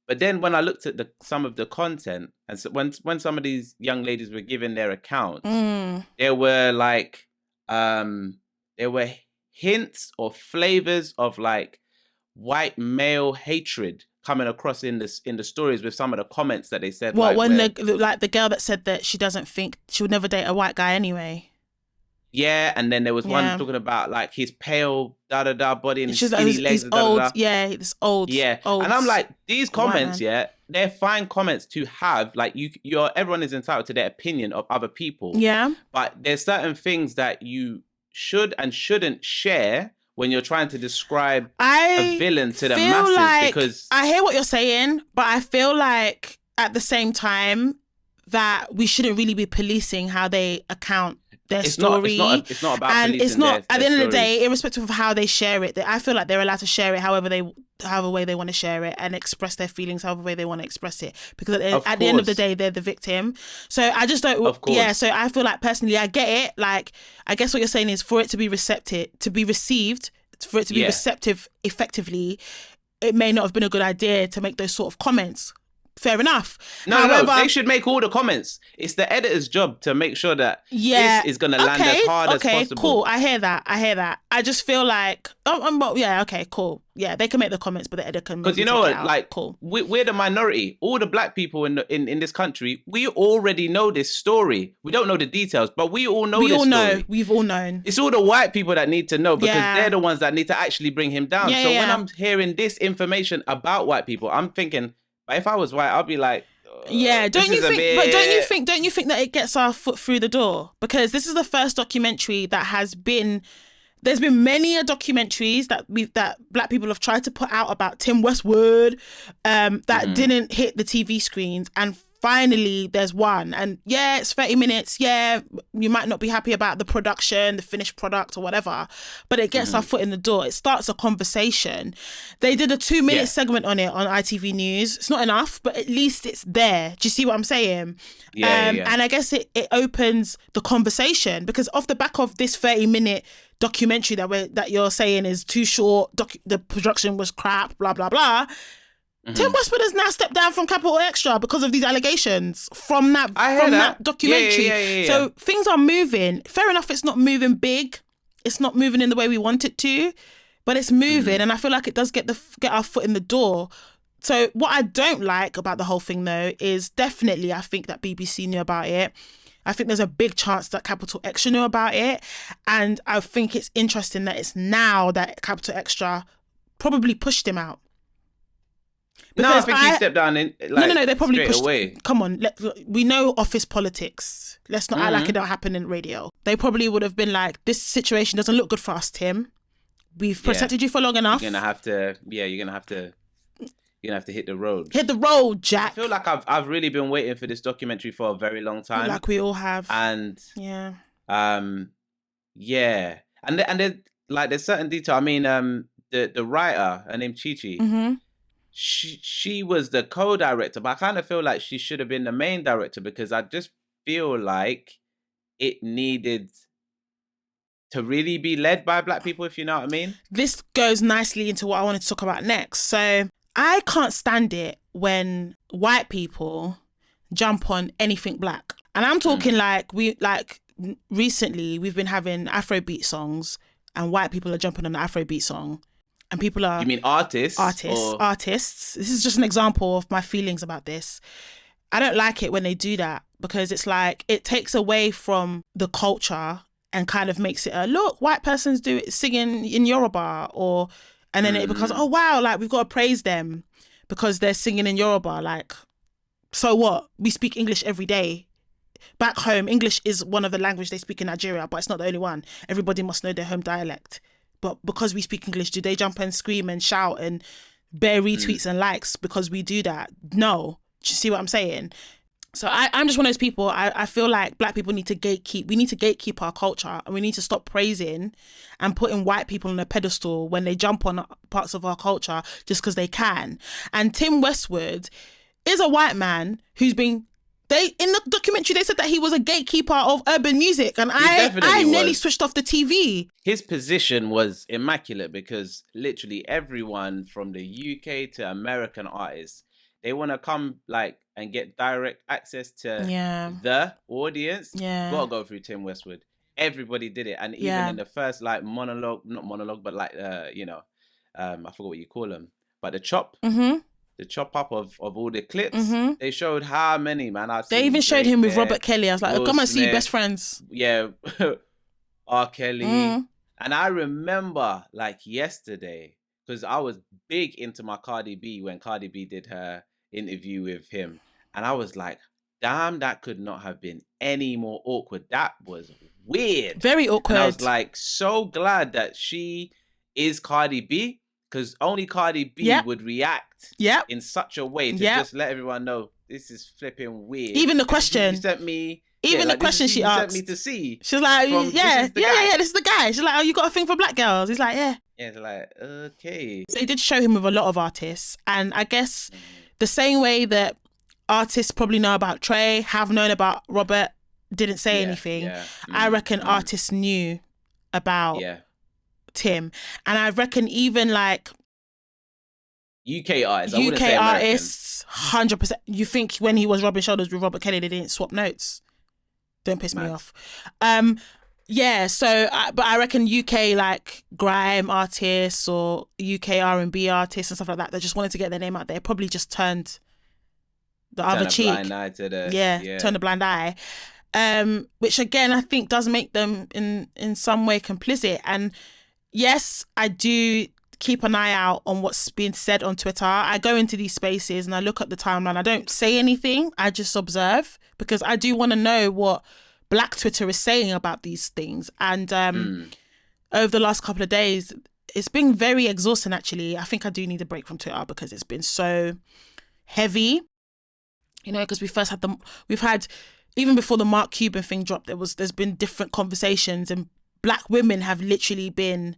But then when I looked at some of the content, and so when some of these young ladies were giving their accounts, there were like there were hints or flavors of like white male hatred coming across in the stories with some of the comments that they said. What, when the girl that said that she doesn't think she would never date a white guy anyway. Yeah, and then there was one talking about like his pale body and his skinny legs. He's old. Yeah, it's old. Yeah, old. And I'm like, these comments, they're fine comments to have. Like everyone is entitled to their opinion of other people. Yeah, but there's certain things that you should and shouldn't share when you're trying to describe a villain to the masses. Like, because I hear what you're saying, but I feel like at the same time that we shouldn't really be policing how they account their story. It's not about and policing it's not their at the end of the stories. day, irrespective of how they share it, I feel like they're allowed to share it however way they want to share it and express their feelings however way they want to express it, because at the end of the day, they're the victim. So I just don't. Yeah. So I feel like personally, I get it. Like, I guess what you're saying is, for it to be received, for it to be receptive effectively, it may not have been a good idea to make those sort of comments. Fair enough. However, they should make all the comments. It's the editor's job to make sure that this is going to land as hard as possible. Cool. I hear that. I just feel like, cool. Yeah, they can make the comments, but the editor can. Because you know what, like, cool. We're the minority. All the black people in this country, we already know this story. We don't know the details, but we all know this story. We've all known. It's all the white people that need to know, because they're the ones that need to actually bring him down. When I'm hearing this information about white people, I'm thinking, but if I was white, I'd be like, don't you think that it gets our foot through the door? Because this is the first documentary that has been. There's been many documentaries that black people have tried to put out about Tim Westwood that didn't hit the TV screens, and finally there's one. And yeah, it's 30 minutes. Yeah, you might not be happy about the production, the finished product or whatever, but it gets our foot in the door. It starts a conversation. They did a 2-minute segment on it on ITV News. It's not enough, but at least it's there. Do you see what I'm saying? And I guess it opens the conversation, because off the back of this 30-minute documentary that you're saying is too short, the production was crap, blah, blah, blah. Tim Westwood has now stepped down from Capital Extra because of these allegations from that documentary. Yeah. So things are moving. Fair enough, it's not moving big. It's not moving in the way we want it to, but it's moving, and I feel like it does get our foot in the door. So what I don't like about the whole thing, though, is definitely I think that BBC knew about it. I think there's a big chance that Capital Extra knew about it, and I think it's interesting that it's now that Capital Extra probably pushed him out. No, I think he stepped down in no. They probably pushed away. Come on, we know office politics. Let's not act like it don't happen in radio. They probably would have been like, "This situation doesn't look good for us, Tim. We've protected you for long enough. You're gonna have to hit the road. Hit the road, Jack." I feel like I've really been waiting for this documentary for a very long time. Like we all have. And yeah. And then like there's certain detail. I mean, the writer, her name Chi. She was the co-director, but I kind of feel like she should have been the main director, because I just feel like it needed to really be led by black people, if you know what I mean. This goes nicely into what I wanted to talk about next. So I can't stand it when white people jump on anything black. And I'm talking recently we've been having Afrobeat songs and white people are jumping on the Afrobeat song. And people are... You mean artists? Artists. This is just an example of my feelings about this. I don't like it when they do that, because it's like it takes away from the culture and kind of makes it look, white persons do it singing in Yoruba, and then it becomes, oh wow, like we've got to praise them because they're singing in Yoruba. Like, so what? We speak English every day. Back home, English is one of the languages they speak in Nigeria, but it's not the only one. Everybody must know their home dialect. But because we speak English, do they jump and scream and shout and bear retweets and likes because we do that? No. Do you see what I'm saying? So I'm just one of those people. I feel like black people need to gatekeep. We need to gatekeep our culture, and we need to stop praising and putting white people on a pedestal when they jump on parts of our culture just because they can. And Tim Westwood is a white man who's been... in the documentary, they said that he was a gatekeeper of urban music, and I nearly switched off the TV. His position was immaculate, because literally everyone from the UK to American artists, they want to come and get direct access to the audience. Yeah, gotta go through Tim Westwood. Everybody did it, and even in the first not monologue, but I forgot what you call them, but the chop. The chop up of all the clips, they showed how many, man. They even showed him with R.Kelly. I was like, come and see Best Friends. Yeah, R.Kelly. And I remember yesterday, because I was big into my Cardi B when Cardi B did her interview with him. And I was like, damn, that could not have been any more awkward. That was weird. Very awkward. And I was like, so glad that she is Cardi B, because only Cardi B would react in such a way to just let everyone know this is flipping weird. Even the question you sent me, the question she asked, sent me to see. She's like, this is the guy. She's like, oh, you got a thing for black girls? He's like, yeah. Yeah, they're like, okay. So they did show him with a lot of artists, and I guess the same way that artists probably know about Trey, have known about Robert, didn't say anything. Yeah. I reckon artists knew about Tim, and I reckon even UK artists, 100%. You think when he was rubbing shoulders with Robert Kelly, they didn't swap notes? Don't piss me off. But I reckon UK grime artists or UK R&B artists and stuff like that, they just wanted to get their name out there, probably just turned the other cheek. Blind eye to turn a blind eye. Which again, I think does make them in some way complicit. And yes, I do keep an eye out on what's being said on Twitter. I go into these spaces and I look at the timeline. I don't say anything. I just observe, because I do want to know what Black Twitter is saying about these things. And over the last couple of days, it's been very exhausting, actually. I think I do need a break from Twitter because it's been so heavy. You know, because we've had, even before the Mark Cuban thing dropped, there's been different conversations, and black women have literally been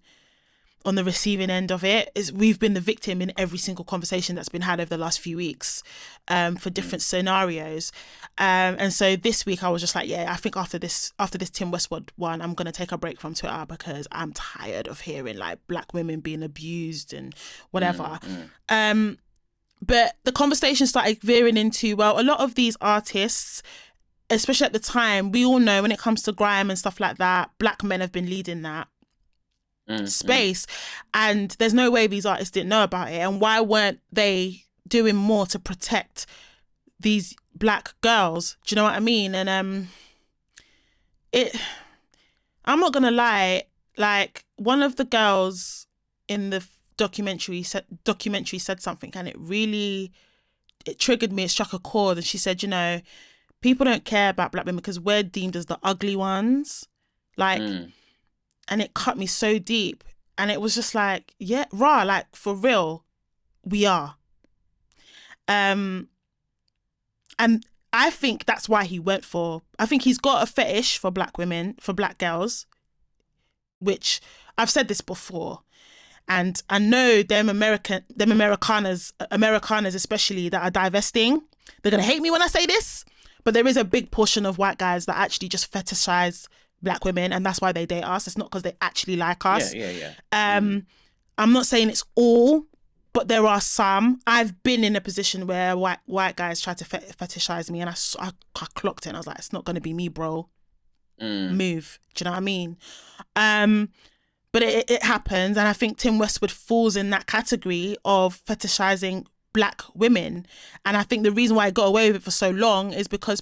on the receiving end of it. We've been the victim in every single conversation that's been had over the last few weeks, for different scenarios. And so this week I was just like, yeah, I think after this Tim Westwood one, I'm going to take a break from Twitter, because I'm tired of hearing like black women being abused and whatever. But the conversation started veering into, well, a lot of these artists, especially at the time, we all know when it comes to grime and stuff like that, black men have been leading that space. And there's no way these artists didn't know about it. And why weren't they doing more to protect these black girls? Do you know what I mean? And I'm not going to lie, like, one of the girls in the documentary said something, and it triggered me. It struck a chord. And she said, you know, people don't care about black women because we're deemed as the ugly ones, like, and it cut me so deep. And it was just like, yeah, rah, like, for real, we are. And I think that's why I think he's got a fetish for black women, for black girls, which I've said this before. And I know them Americanas especially, that are divesting, they're going to hate me when I say this, but there is a big portion of white guys that actually just fetishize black women, and that's why they date us. It's not because they actually like us. I'm not saying it's all, but there are some. I've been in a position where white guys try to fetishize me, and I clocked it, and I was like, it's not going to be me, bro. Move. Do you know what I mean? But it happens, and I think Tim Westwood falls in that category of fetishizing black women. And I think the reason why I got away with it for so long is because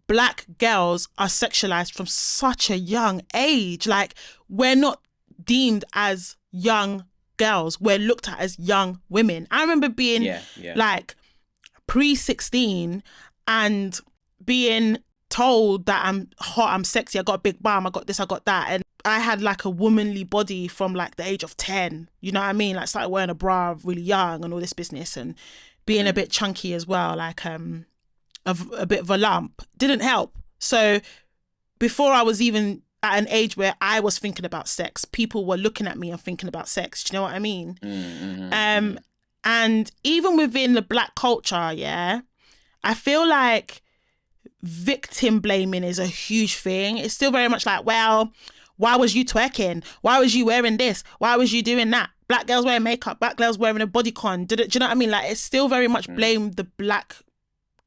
black girls are sexualized from such a young age. Like, we're not deemed as young girls, we're looked at as young women. I remember being like pre-16 and being told that I'm hot, I'm sexy, I got a big bum, I got this, I got that. And I had like a womanly body from like the age of 10, you know what I mean? Like, started wearing a bra really young and all this business, and being a bit chunky as well, like a bit of a lump didn't help. So before I was even at an age where I was thinking about sex, people were looking at me and thinking about sex. Do you know what I mean? And even within the black culture, yeah, I feel like victim blaming is a huge thing. It's still very much like, well, why was you twerking? Why was you wearing this? Why was you doing that? Black girls wearing makeup, black girls wearing a bodycon. Do you know what I mean? Like, it's still very much blame the black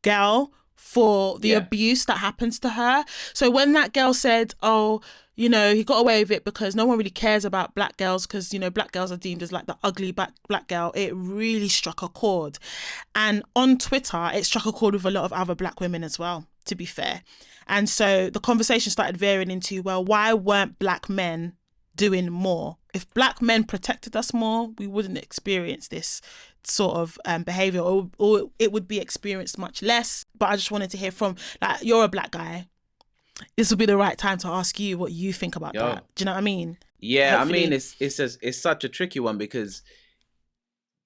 girl for the abuse that happens to her. So when that girl said, oh, you know, he got away with it because no one really cares about black girls because, you know, black girls are deemed as like the ugly black girl, it really struck a chord. And on Twitter, it struck a chord with a lot of other black women as well, to be fair. And so the conversation started veering into, well, why weren't black men doing more? If black men protected us more, we wouldn't experience this sort of behavior, or it would be experienced much less. But I just wanted to hear from, like, you're a black guy. This would be the right time to ask you what you think about that. Do you know what I mean? Yeah, hopefully. I mean, it's such a tricky one because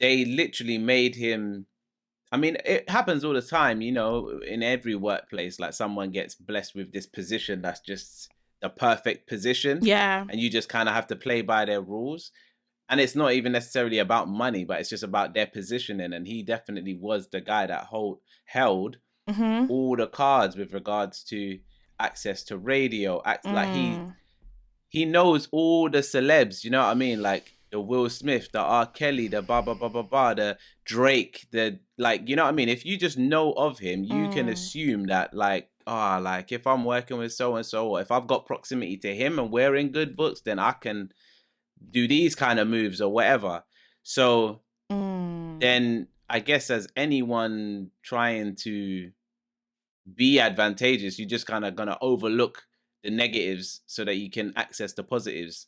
they literally made him. I mean, it happens all the time, you know, in every workplace. Like, someone gets blessed with this position that's just the perfect position. Yeah. And you just kind of have to play by their rules. And it's not even necessarily about money, but it's just about their positioning. And he definitely was the guy that held all the cards with regards to access to radio. Like, he knows all the celebs, you know what I mean? Like, the Will Smith, the R.Kelly, the the Drake, the, like, you know what I mean? If you just know of him, you can assume that, like, like, if I'm working with so-and-so, or if I've got proximity to him and we're in good books, then I can do these kind of moves or whatever. So then I guess as anyone trying to be advantageous, you just kind of gonna overlook the negatives so that you can access the positives,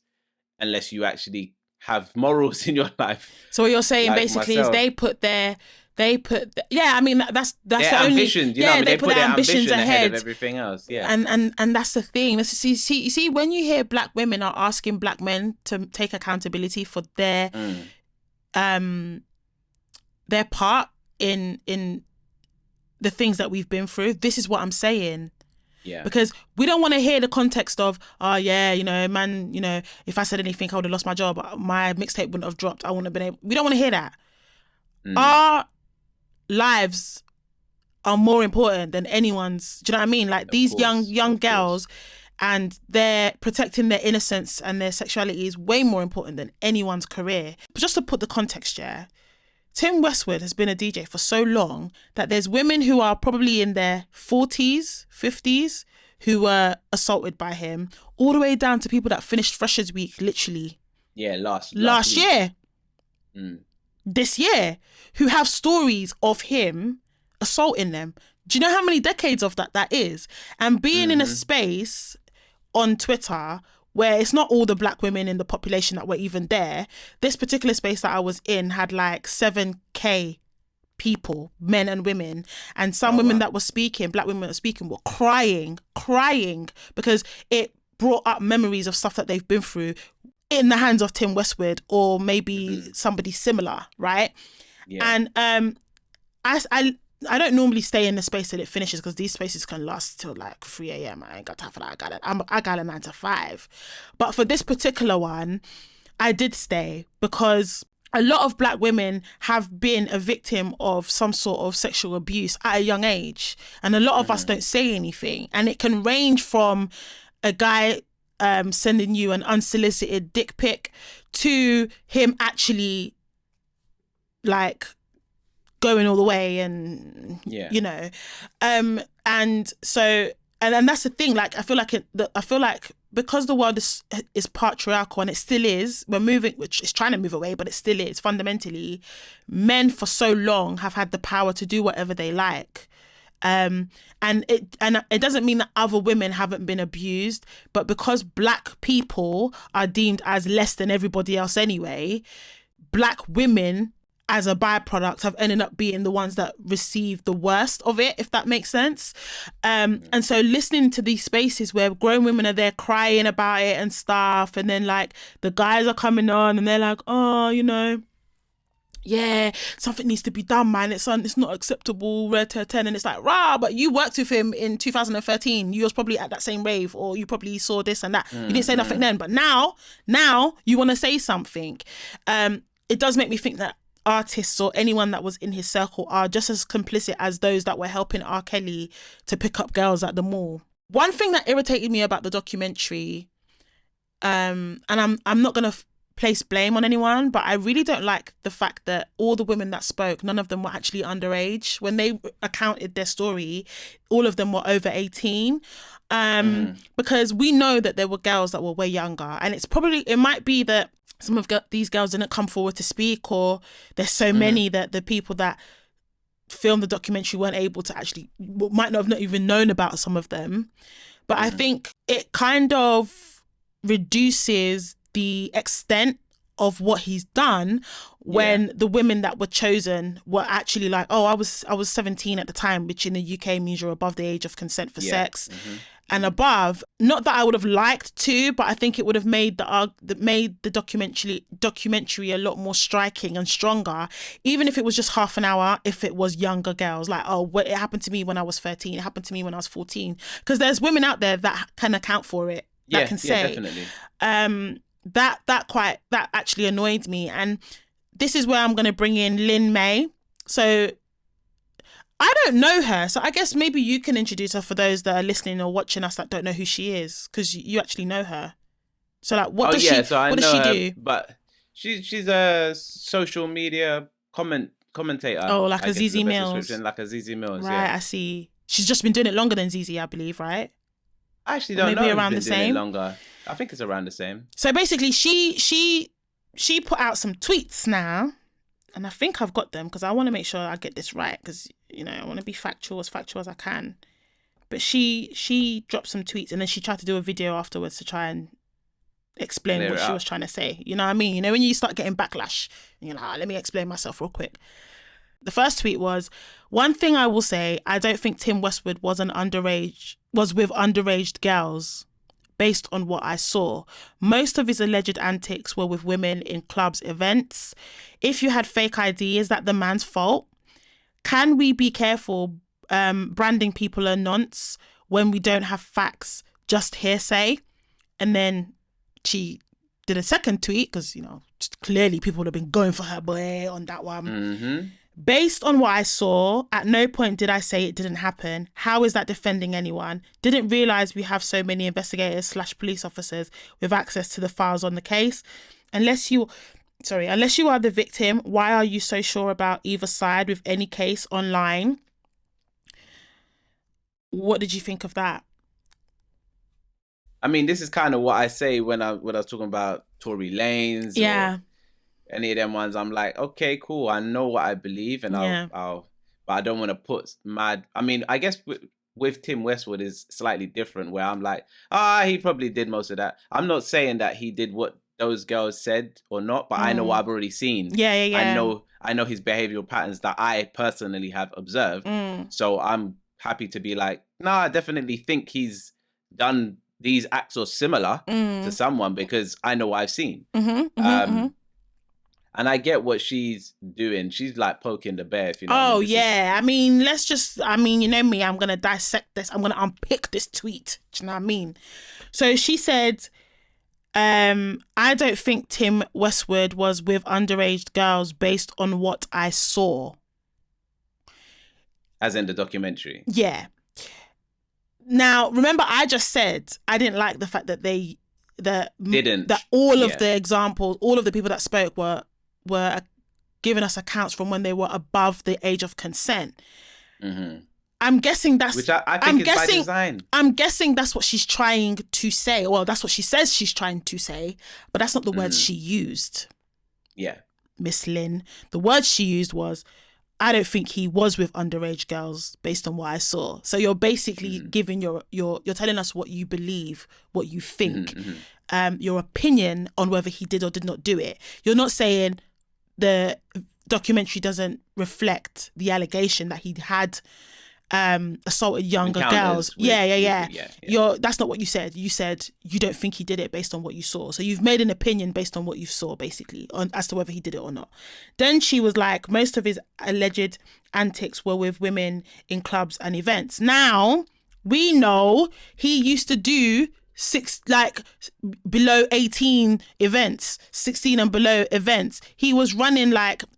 unless you actually have morals in your life. So what you're saying, like, basically, myself, is I mean, that's their the ambition, only, you know what I mean? They put their ambitions ahead of everything else. Yeah. And that's the thing. You see, when you hear black women are asking black men to take accountability for their part in the things that we've been through. This is what I'm saying. Yeah. Because we don't want to hear the context of, oh yeah, man, if I said anything, I would have lost my job. My mixtape wouldn't have dropped. I wouldn't have been able. We don't want to hear that. Our lives are more important than anyone's. Do you know what I mean? Like these young girls, and they're protecting their innocence and their sexuality is way more important than anyone's career. But just to put the context, yeah, Tim Westwood has been a DJ for so long that there's women who are probably in their 40s, 50s, who were assaulted by him, all the way down to people that finished Freshers Week, literally. Yeah, last year. This year, who have stories of him assaulting them. Do you know how many decades of that is? And being in a space on Twitter where it's not all the black women in the population that were even there. This particular space that I was in had like 7K people, men and women. And some women that were speaking, black women that were speaking, were crying because it brought up memories of stuff that they've been through in the hands of Tim Westwood or maybe somebody similar, right? Yeah. And I don't normally stay in the space till it finishes because these spaces can last till like 3 a.m. I ain't got time for that. I got a 9 to 5. But for this particular one, I did stay because a lot of black women have been a victim of some sort of sexual abuse at a young age. And a lot of us don't say anything. And it can range from a guy sending you an unsolicited dick pic to him actually like going all the way and and so and that's the thing, like I feel like because the world is patriarchal, and it still is, we're moving, which is trying to move away, but it still is fundamentally, men for so long have had the power to do whatever they like. And it doesn't mean that other women haven't been abused, but because black people are deemed as less than everybody else anyway, black women as a byproduct have ended up being the ones that receive the worst of it, if that makes sense. And so listening to these spaces where grown women are there crying about it and stuff, and then like the guys are coming on and they're like, oh, yeah, something needs to be done, man. It's not acceptable, red to 10. And it's like, rah, but you worked with him in 2013. You was probably at that same rave, or you probably saw this and that. You didn't say nothing then, but now you want to say something. It does make me think that artists or anyone that was in his circle are just as complicit as those that were helping R.Kelly to pick up girls at the mall. One thing that irritated me about the documentary, and I'm not going to place blame on anyone, but I really don't like the fact that all the women that spoke, none of them were actually underage. When they accounted their story, all of them were over 18. Because we know that there were girls that were way younger, and it might be that some of these girls didn't come forward to speak, or there's so many that the people that filmed the documentary weren't able to actually, might not have even known about some of them. But I think it kind of reduces the extent of what he's done when the women that were chosen were actually like, oh, I was 17 at the time, which in the UK means you're above the age of consent for sex and above. Not that I would have liked to, but I think it would have made the documentary a lot more striking and stronger, even if it was just half an hour, if it was younger girls, like, oh, it happened to me when I was 13, it happened to me when I was 14. Because there's women out there that can account for it, that can say. Definitely. That actually annoyed me. And this is where I'm going to bring in Lynn May. So I don't know her, so I guess maybe you can introduce her for those that are listening or watching us that don't know who she is, because you actually know her. So like, what does she do? But she's a social media commentator. Oh, like a ZZ Mills. Like a ZZ Mills, right? I see. She's just been doing it longer than ZZ, I believe, right? I actually don't know. Maybe around the same. Longer. I think it's around the same. So basically, she put out some tweets now, and I think I've got them because I want to make sure I get this right, because I want to be factual as I can. But she dropped some tweets, and then she tried to do a video afterwards to try and explain what she was trying to say. You know what I mean? When you start getting backlash, you're like, let me explain myself real quick. The first tweet was, one thing I will say, I don't think Tim Westwood was with underage girls. Based on what I saw, most of his alleged antics were with women in clubs, events. If you had fake ID, is that the man's fault? Can we be careful branding people a nonce when we don't have facts, just hearsay. And then she did a second tweet because, you know, just clearly people have been going for her boy on that one. Mm-hmm. Based on what I saw, at no point did I say it didn't happen. How is that defending anyone? Didn't realise we have so many investigators / police officers with access to the files on the case. Unless you are the victim, why are you so sure about either side with any case online? What did you think of that? I mean, this is kind of what I say when I was talking about Tory Lanez. Yeah. Or any of them ones. I'm like, okay, cool. I know what I believe, and but I don't want to put mad. I mean, I guess with Tim Westwood is slightly different, where I'm like, he probably did most of that. I'm not saying that he did what those girls said or not, but I know what I've already seen. Yeah. I know his behavioral patterns that I personally have observed. So I'm happy to be like, I definitely think he's done these acts or similar to someone because I know what I've seen. And I get what she's doing. She's like poking the bear, if you know what I mean. I mean, you know me, I'm going to dissect this. I'm going to unpick this tweet. Do you know what I mean? So she said, I don't think Tim Westwood was with underage girls based on what I saw. As in the documentary? Yeah. Now, remember, I just said I didn't like the fact that all of the examples, all of the people that spoke were giving us accounts from when they were above the age of consent. I'm guessing that's... Which I think is by design. I'm guessing that's what she's trying to say. Well, that's what she says she's trying to say, but that's not the words she used. Yeah. Miss Lynn. The words she used was, I don't think he was with underage girls based on what I saw. So you're basically giving you're telling us what you believe, what you think, your opinion on whether he did or did not do it. You're not saying the documentary doesn't reflect the allegation that he had assaulted younger girls. Yeah. That's not what you said. You said you don't think he did it based on what you saw. So you've made an opinion based on what you saw, basically, as to whether he did it or not. Then she was like, most of his alleged antics were with women in clubs and events. Now, we know he used to do below 18 events, 16 and below events. He was running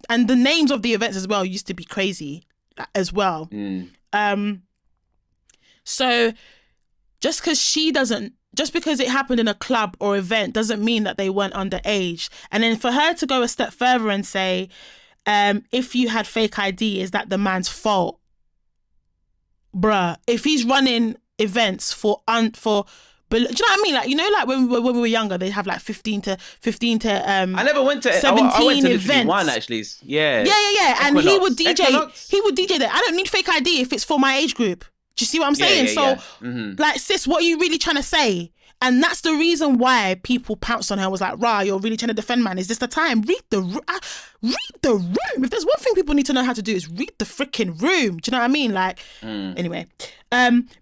and the names of the events as well used to be crazy as well. So just because it happened in a club or event doesn't mean that they weren't underage. And then for her to go a step further and say, if you had fake ID, is that the man's fault? Bruh, if he's running events do you know what I mean? Like, you know, like when we were younger, they have like 15 to I never went to 17 I went to events. One actually. Yeah. And he would DJ there. I don't need fake ID if it's for my age group. Do you see what I'm saying? Like, sis, what are you really trying to say? And that's the reason why people pounced on her, was like, rah, you're really trying to defend man. Is this the time? Read the room. If there's one thing people need to know how to do, is read the freaking room. Do you know what I mean? Like, anyway,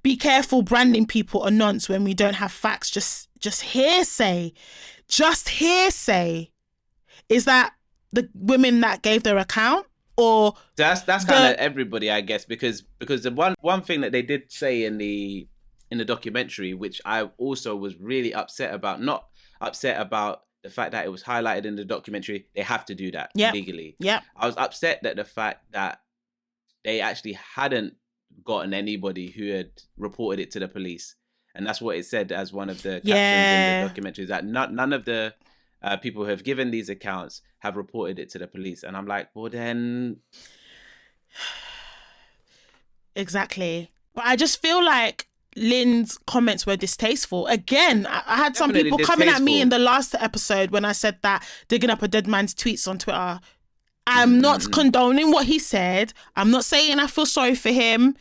be careful branding people a nonce when we don't have facts. Just hearsay. Just hearsay. Is that the women that gave their account? Or that's kind of everybody, I guess, because the one thing that they did say in the documentary, which I also was really upset about, not upset about the fact that it was highlighted in the documentary, they have to do that legally. Yeah. I was upset that the fact that they actually hadn't gotten anybody who had reported it to the police. And that's what it said as one of the captions in the documentary, is that none of the people who have given these accounts have reported it to the police. And I'm like, well then... Exactly. But I just feel like Lynn's comments were distasteful. Again, I had some people coming at me in the last episode when I said that digging up a dead man's tweets on Twitter. I'm not condoning what he said. I'm not saying I feel sorry for him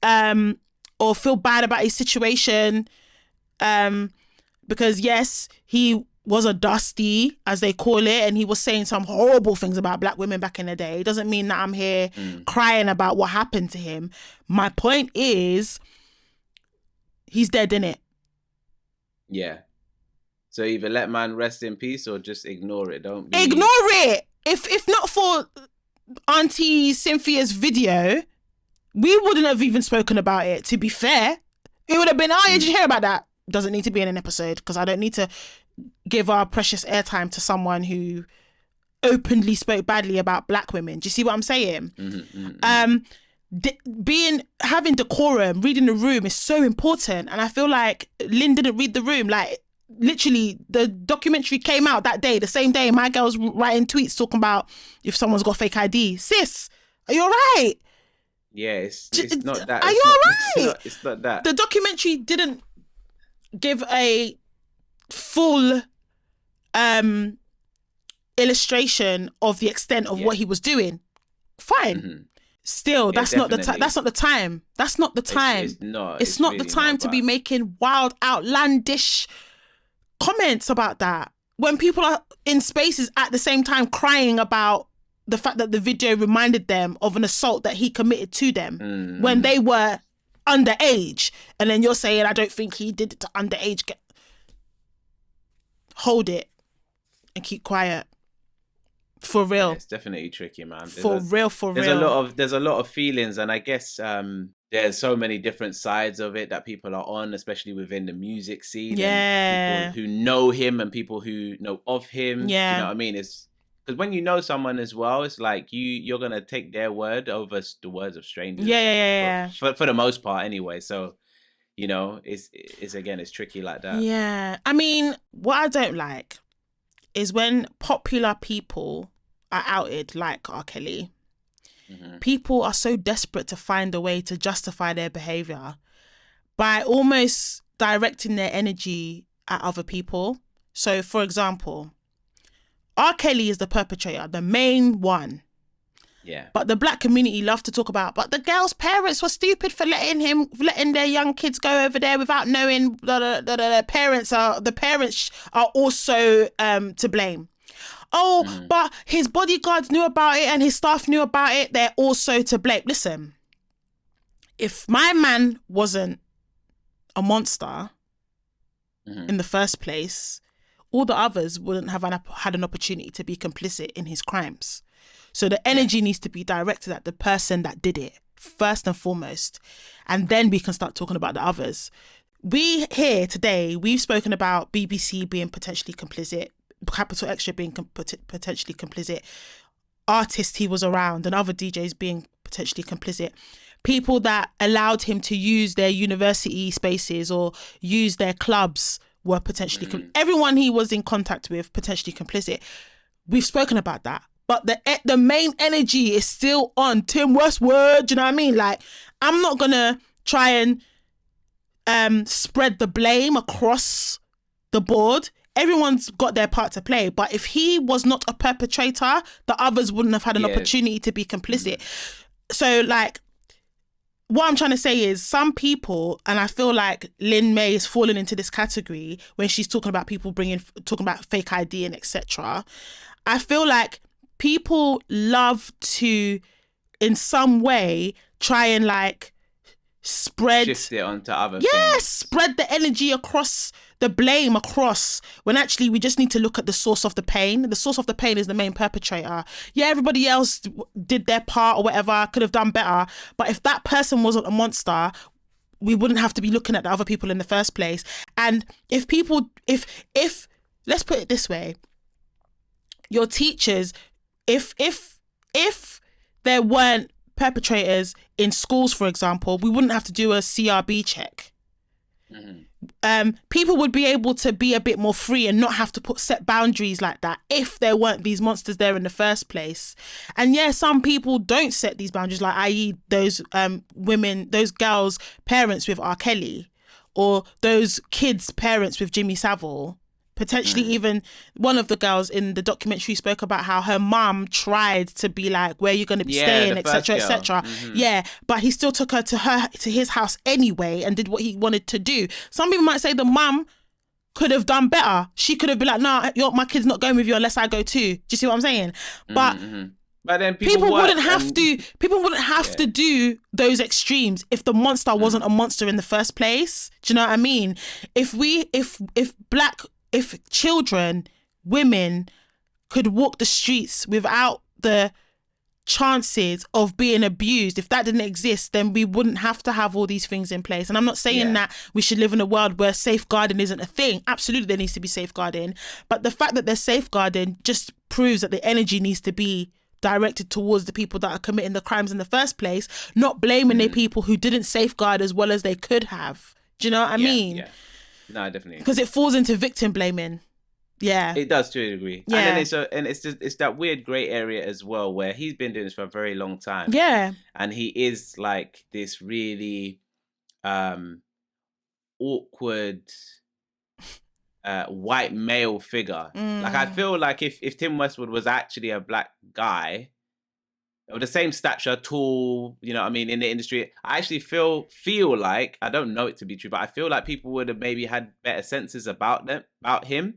or feel bad about his situation. Because yes, he was a dusty, as they call it, and he was saying some horrible things about black women back in the day. It doesn't mean that I'm here crying about what happened to him. My point is, he's dead, innit? Yeah. So either let man rest in peace or just ignore it. Ignore it. If not for Auntie Cynthia's video, we wouldn't have even spoken about it, to be fair. It would have been, oh, yeah, did you hear about that? Doesn't need to be in an episode, because I don't need to give our precious airtime to someone who openly spoke badly about black women. Do you see what I'm saying? Having decorum, reading the room is so important. And I feel like Lynn didn't read the room. Like, literally, the documentary came out that day, the same day my girl's writing tweets talking about if someone's got fake ID. Sis, are you all right? Yeah, it's not that. Are you all right? It's not that. The documentary didn't give a full illustration of the extent of what he was doing. Fine. Still, that's not the time. That's not the time. That's not the time. It's not really the time to be making wild, outlandish comments about that. When people are in spaces at the same time crying about the fact that the video reminded them of an assault that he committed to them when they were underage, and then you're saying, I don't think he did it to underage. Hold it and keep quiet. For real. Yeah, it's definitely tricky, man. For real. There's a lot of feelings, and I guess there's so many different sides of it that people are on, especially within the music scene. Yeah. And people who know him and people who know of him. Yeah. You know what I mean? It's because when you know someone as well, it's like you're gonna take their word over the words of strangers. Yeah. For the most part, anyway. So, you know, it's tricky like that. Yeah. I mean, what I don't like is when popular people are outed, like R.Kelly. People are so desperate to find a way to justify their behaviour by almost directing their energy at other people. So, for example, R.Kelly is the perpetrator, the main one. Yeah. But the black community love to talk about, but the girl's parents were stupid for letting their young kids go over there without knowing the parents are also to blame. Oh, but his bodyguards knew about it and his staff knew about it. They're also to blame. Listen, if my man wasn't a monster in the first place, all the others wouldn't have had an opportunity to be complicit in his crimes. So the energy needs to be directed at the person that did it, first and foremost. And then we can start talking about the others. We here today, we've spoken about BBC being potentially complicit, Capital Extra being potentially complicit, artists he was around and other DJs being potentially complicit, people that allowed him to use their university spaces or use their clubs were potentially, everyone he was in contact with, potentially complicit. We've spoken about that. But the main energy is still on Tim Westwood. Do you know what I mean? Like, I'm not going to try and spread the blame across the board. Everyone's got their part to play. But if he was not a perpetrator, the others wouldn't have had an opportunity to be complicit. So, like, what I'm trying to say is some people, and I feel like Lynn May is falling into this category when she's talking about people talking about fake ID and etc. I feel like people love to, in some way, try and like shift it onto other things. Yes, spread the energy across, the blame across, when actually we just need to look at the source of the pain. The source of the pain is the main perpetrator. Yeah, everybody else did their part or whatever, could have done better. But if that person wasn't a monster, we wouldn't have to be looking at the other people in the first place. And if let's put it this way, your teachers, if there weren't perpetrators in schools, for example, we wouldn't have to do a CRB check. People would be able to be a bit more free and not have to set boundaries like that if there weren't these monsters there in the first place. And yeah, some people don't set these boundaries, like i.e. those women, those girls' parents with R.Kelly, or those kids' parents with Jimmy Savile. Potentially even one of the girls in the documentary spoke about how her mum tried to be like, where are you going to be staying, etc., etc. Yeah, but he still took her to his house anyway and did what he wanted to do. Some people might say the mum could have done better. She could have been like, nah, my kid's not going with you unless I go too. Do you see what I'm saying? But then people wouldn't have to do those extremes if the monster wasn't a monster in the first place. Do you know what I mean? If children, women could walk the streets without the chances of being abused. If that didn't exist, then we wouldn't have to have all these things in place. And I'm not saying that we should live in a world where safeguarding isn't a thing. Absolutely, there needs to be safeguarding. But the fact that there's safeguarding just proves that the energy needs to be directed towards the people that are committing the crimes in the first place, not blaming the people who didn't safeguard as well as they could have. Do you know what I mean? Yeah. No, definitely. Because it falls into victim blaming. Yeah, it does to a degree. Yeah, and it's that weird grey area as well, where he's been doing this for a very long time. Yeah, and he is like this really awkward white male figure. Like, I feel like if Tim Westwood was actually a black guy of the same stature, tall, you know what I mean, in the industry, I actually feel like, I don't know it to be true, but I feel like people would have maybe had better senses about him.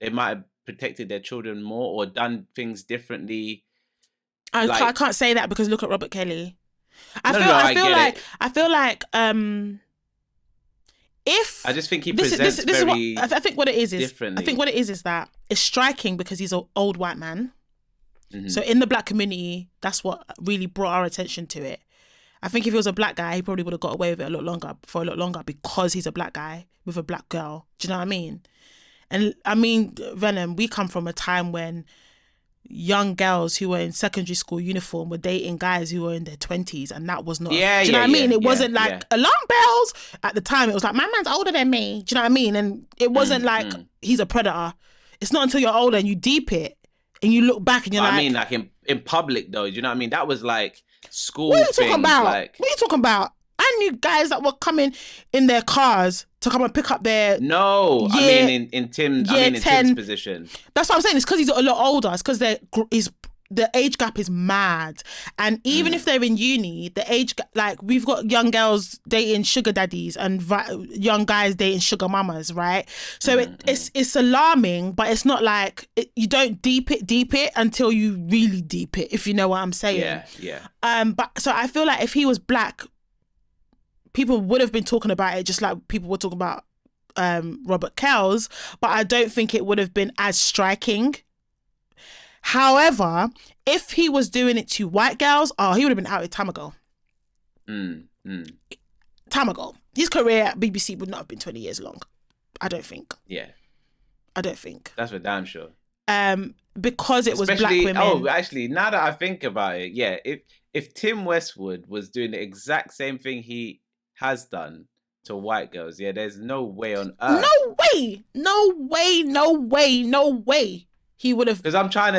They might have protected their children more or done things differently. I can't say that because look at R.Kelly. I feel like if I just think he presents very I think what it is differently. I think what it is that it's striking because he's an old white man. Mm-hmm. So in the black community, that's what really brought our attention to it. I think if he was a black guy, he probably would have got away with it a lot longer because he's a black guy with a black girl. Do you know what I mean? And I mean, Venom, we come from a time when young girls who were in secondary school uniform were dating guys who were in their 20s, and that was not... do you know what I mean? It wasn't like alarm bells. At the time, it was like, my man's older than me. Do you know what I mean? And it wasn't like he's a predator. It's not until you're older and you deep it and you look back and you're I mean, like in public though, do you know what I mean? That was like school things. What are you talking about? I knew guys that were coming in their cars to come and pick up their... No, I mean in Tim's position. That's what I'm saying. It's because he's a lot older. It's because the age gap is mad. And even if they're in uni, the age gap, like, we've got young girls dating sugar daddies and young guys dating sugar mamas, right? So it's alarming, but it's not like you don't deep it until you really deep it, if you know what I'm saying. Yeah. But so I feel like if he was black, people would have been talking about it just like people were talking about Robert Kells, but I don't think it would have been as striking. However, if he was doing it to white girls, he would have been outed time ago. Time ago. His career at BBC would not have been 20 years long. I don't think. Yeah. I don't think. That's for damn sure. Because it was black women. Oh, actually, now that I think about it, yeah, if Tim Westwood was doing the exact same thing he has done to white girls, there's no way on earth. No way. He would have, because I'm trying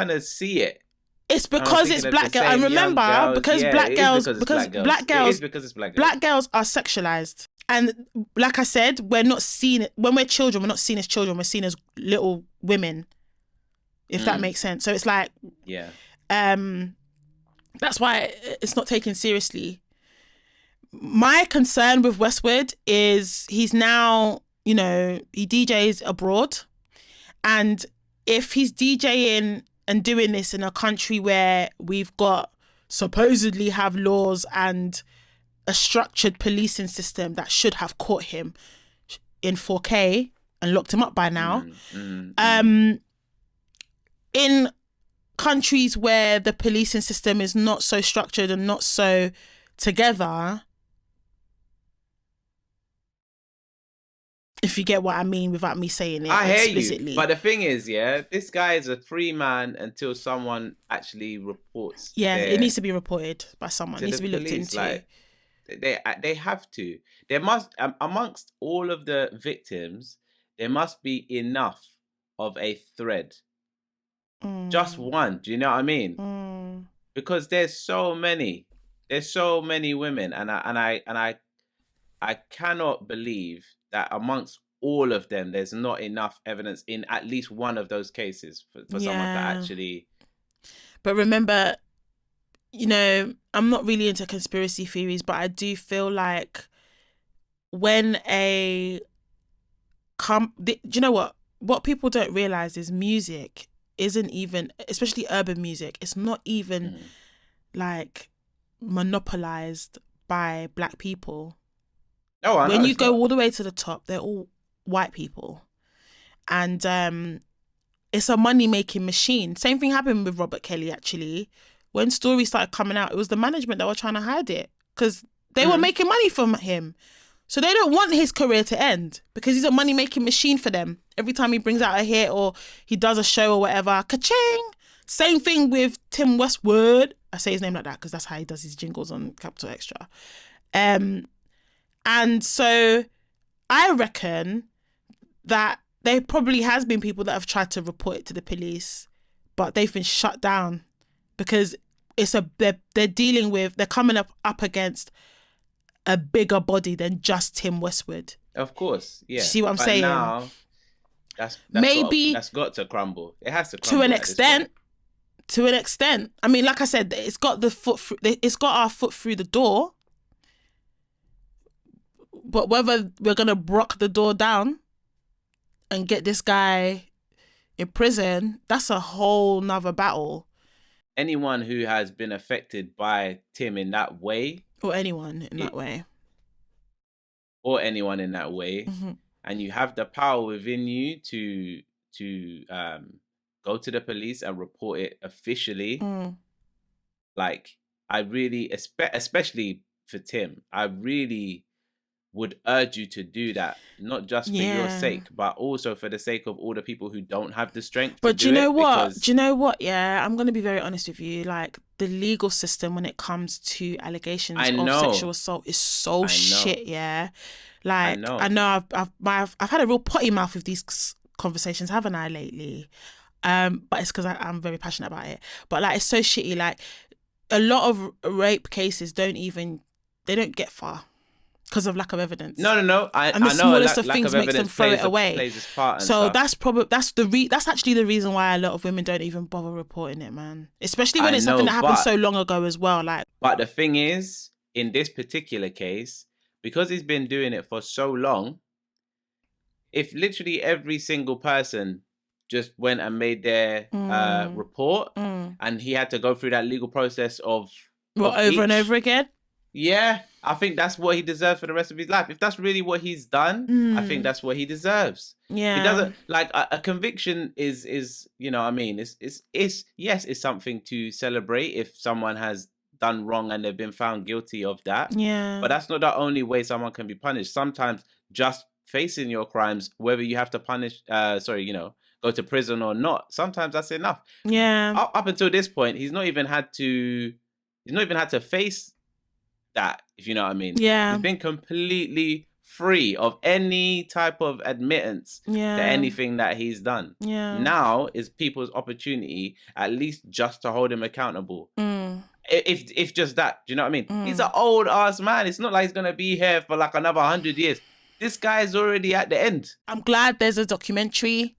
to see it. It's because it's black girls. And remember, because black girls are sexualized. And like I said, we're not seen, when we're children, we're not seen as children, we're seen as little women, if that makes sense. So it's like, that's why it's not taken seriously. My concern with Westwood is he's now, he DJs abroad, and if he's DJing and doing this in a country where we've got supposedly have laws and a structured policing system that should have caught him in 4K and locked him up by now, in countries where the policing system is not so structured and not so together, if you get what I mean without me saying it explicitly. Hear you. But the thing is, this guy is a free man until someone actually reports. Yeah, it needs to be reported by someone. It needs to be looked into. Like, they have to. There must, amongst all of the victims, there must be enough of a thread. Just one. Do you know what I mean? Because there's so many women, and I cannot believe that amongst all of them, there's not enough evidence in at least one of those cases for someone to actually... But remember, I'm not really into conspiracy theories, but I do feel like when do you know what? What people don't realize is music isn't even, especially urban music, it's not even like monopolized by black people. Oh, I know. When you go all the way to the top, they're all white people. And it's a money-making machine. Same thing happened with R.Kelly, actually. when stories started coming out, it was the management that were trying to hide it because they were making money from him. So they don't want his career to end because he's a money-making machine for them. Every time he brings out a hit or he does a show or whatever, ka-ching! Same thing with Tim Westwood. I say his name like that because that's how he does his jingles on Capsule Extra. And so I reckon that there probably has been people that have tried to report it to the police, but they've been shut down because they're coming up against a bigger body than just Tim Westwood. Of course, yeah. See what I'm saying? Now, that's got to crumble. It has to crumble to an extent. To an extent. I mean, like I said, it's got our foot through the door. But whether we're gonna brock the door down and get this guy in prison, that's a whole nother battle. Anyone who has been affected by Tim in that way, or anyone in that way, and you have the power within you to go to the police and report it officially. Like, I really, especially for Tim, I really would urge you to do that, not just for your sake, but also for the sake of all the people who don't have the strength to do it. But do you know what? Yeah, I'm going to be very honest with you. Like, the legal system when it comes to allegations of sexual assault is so shit, yeah? Like, I know I've had a real potty mouth with these conversations, haven't I, lately? But it's because I'm very passionate about it. But like, it's so shitty. Like, a lot of rape cases don't get far because of lack of evidence. No. And the smallest of things makes them throw it away. So that's actually the reason why a lot of women don't even bother reporting it, man. Especially when it's something that happened so long ago as well. Like, but the thing is, in this particular case, because he's been doing it for so long, if literally every single person just went and made their report, and he had to go through that legal process of over and over again. Yeah, I think that's what he deserves for the rest of his life. If that's really what he's done, I think that's what he deserves. Yeah, he doesn't like a conviction is you know what I mean. It's something to celebrate if someone has done wrong and they've been found guilty of that. Yeah, but that's not the only way someone can be punished. Sometimes just facing your crimes, whether you have to go to prison or not, sometimes that's enough. Yeah. Up until this point, he's not even had to face that, if you know what I mean. Yeah. He's been completely free of any type of admittance to anything that he's done. Yeah. Now is people's opportunity, at least just to hold him accountable. If just that, do you know what I mean? He's an old ass man. It's not like he's gonna be here for like another 100 years. This guy's already at the end. I'm glad there's a documentary.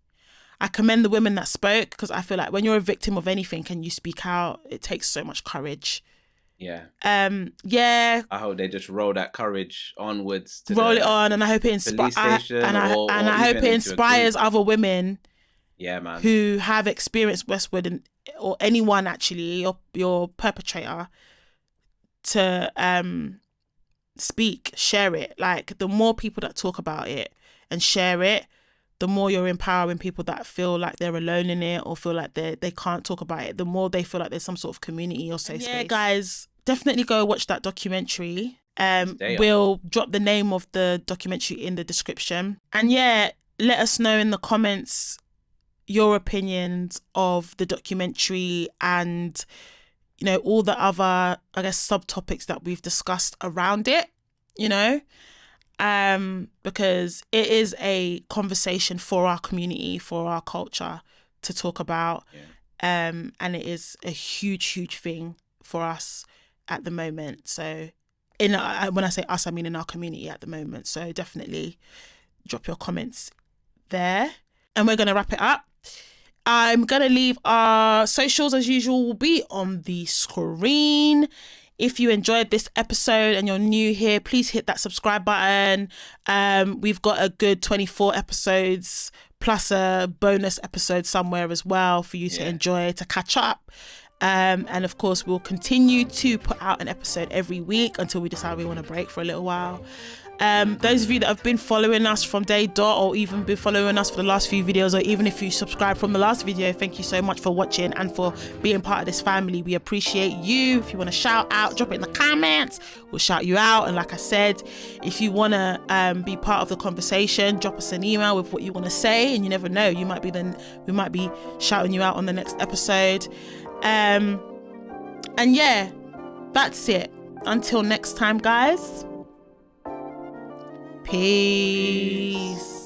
I commend the women that spoke, because I feel like when you're a victim of anything and you speak out, it takes so much courage. Yeah. Yeah. I hope they just roll that courage onwards. Roll it on, and I hope it inspires. I hope it inspires other women. Yeah, man. Who have experienced Westwood or anyone actually, your perpetrator, to speak, share it. Like, the more people that talk about it and share it, the more you're empowering people that feel like they're alone in it or feel like they can't talk about it, the more they feel like there's some sort of community or safe space. Guys, definitely go watch that documentary. We'll drop the name of the documentary in the description. And yeah, let us know in the comments your opinions of the documentary and, you know, all the other, I guess, subtopics that we've discussed around it, you know. Because it is a conversation for our community, for our culture to talk about. Yeah. And it is a huge, huge thing for us at the moment. So when I say us, I mean in our community at the moment. So definitely drop your comments there. And we're going to wrap it up. I'm going to leave our socials as usual, will be on the screen. If you enjoyed this episode and you're new here, please hit that subscribe button. We've got a good 24 episodes plus a bonus episode somewhere as well for you to enjoy, to catch up. And of course, we'll continue to put out an episode every week until we decide we want to break for a little while. Those of you that have been following us from day dot, or even been following us for the last few videos, or even if you subscribed from the last video, thank you so much for watching and for being part of this family. We appreciate you. If you want to shout out, drop it in the comments, we'll shout you out. And like I said, if you want to be part of the conversation, drop us an email with what you want to say, and you never know, we might be shouting you out on the next episode. And yeah, that's it. Until next time, guys. Peace.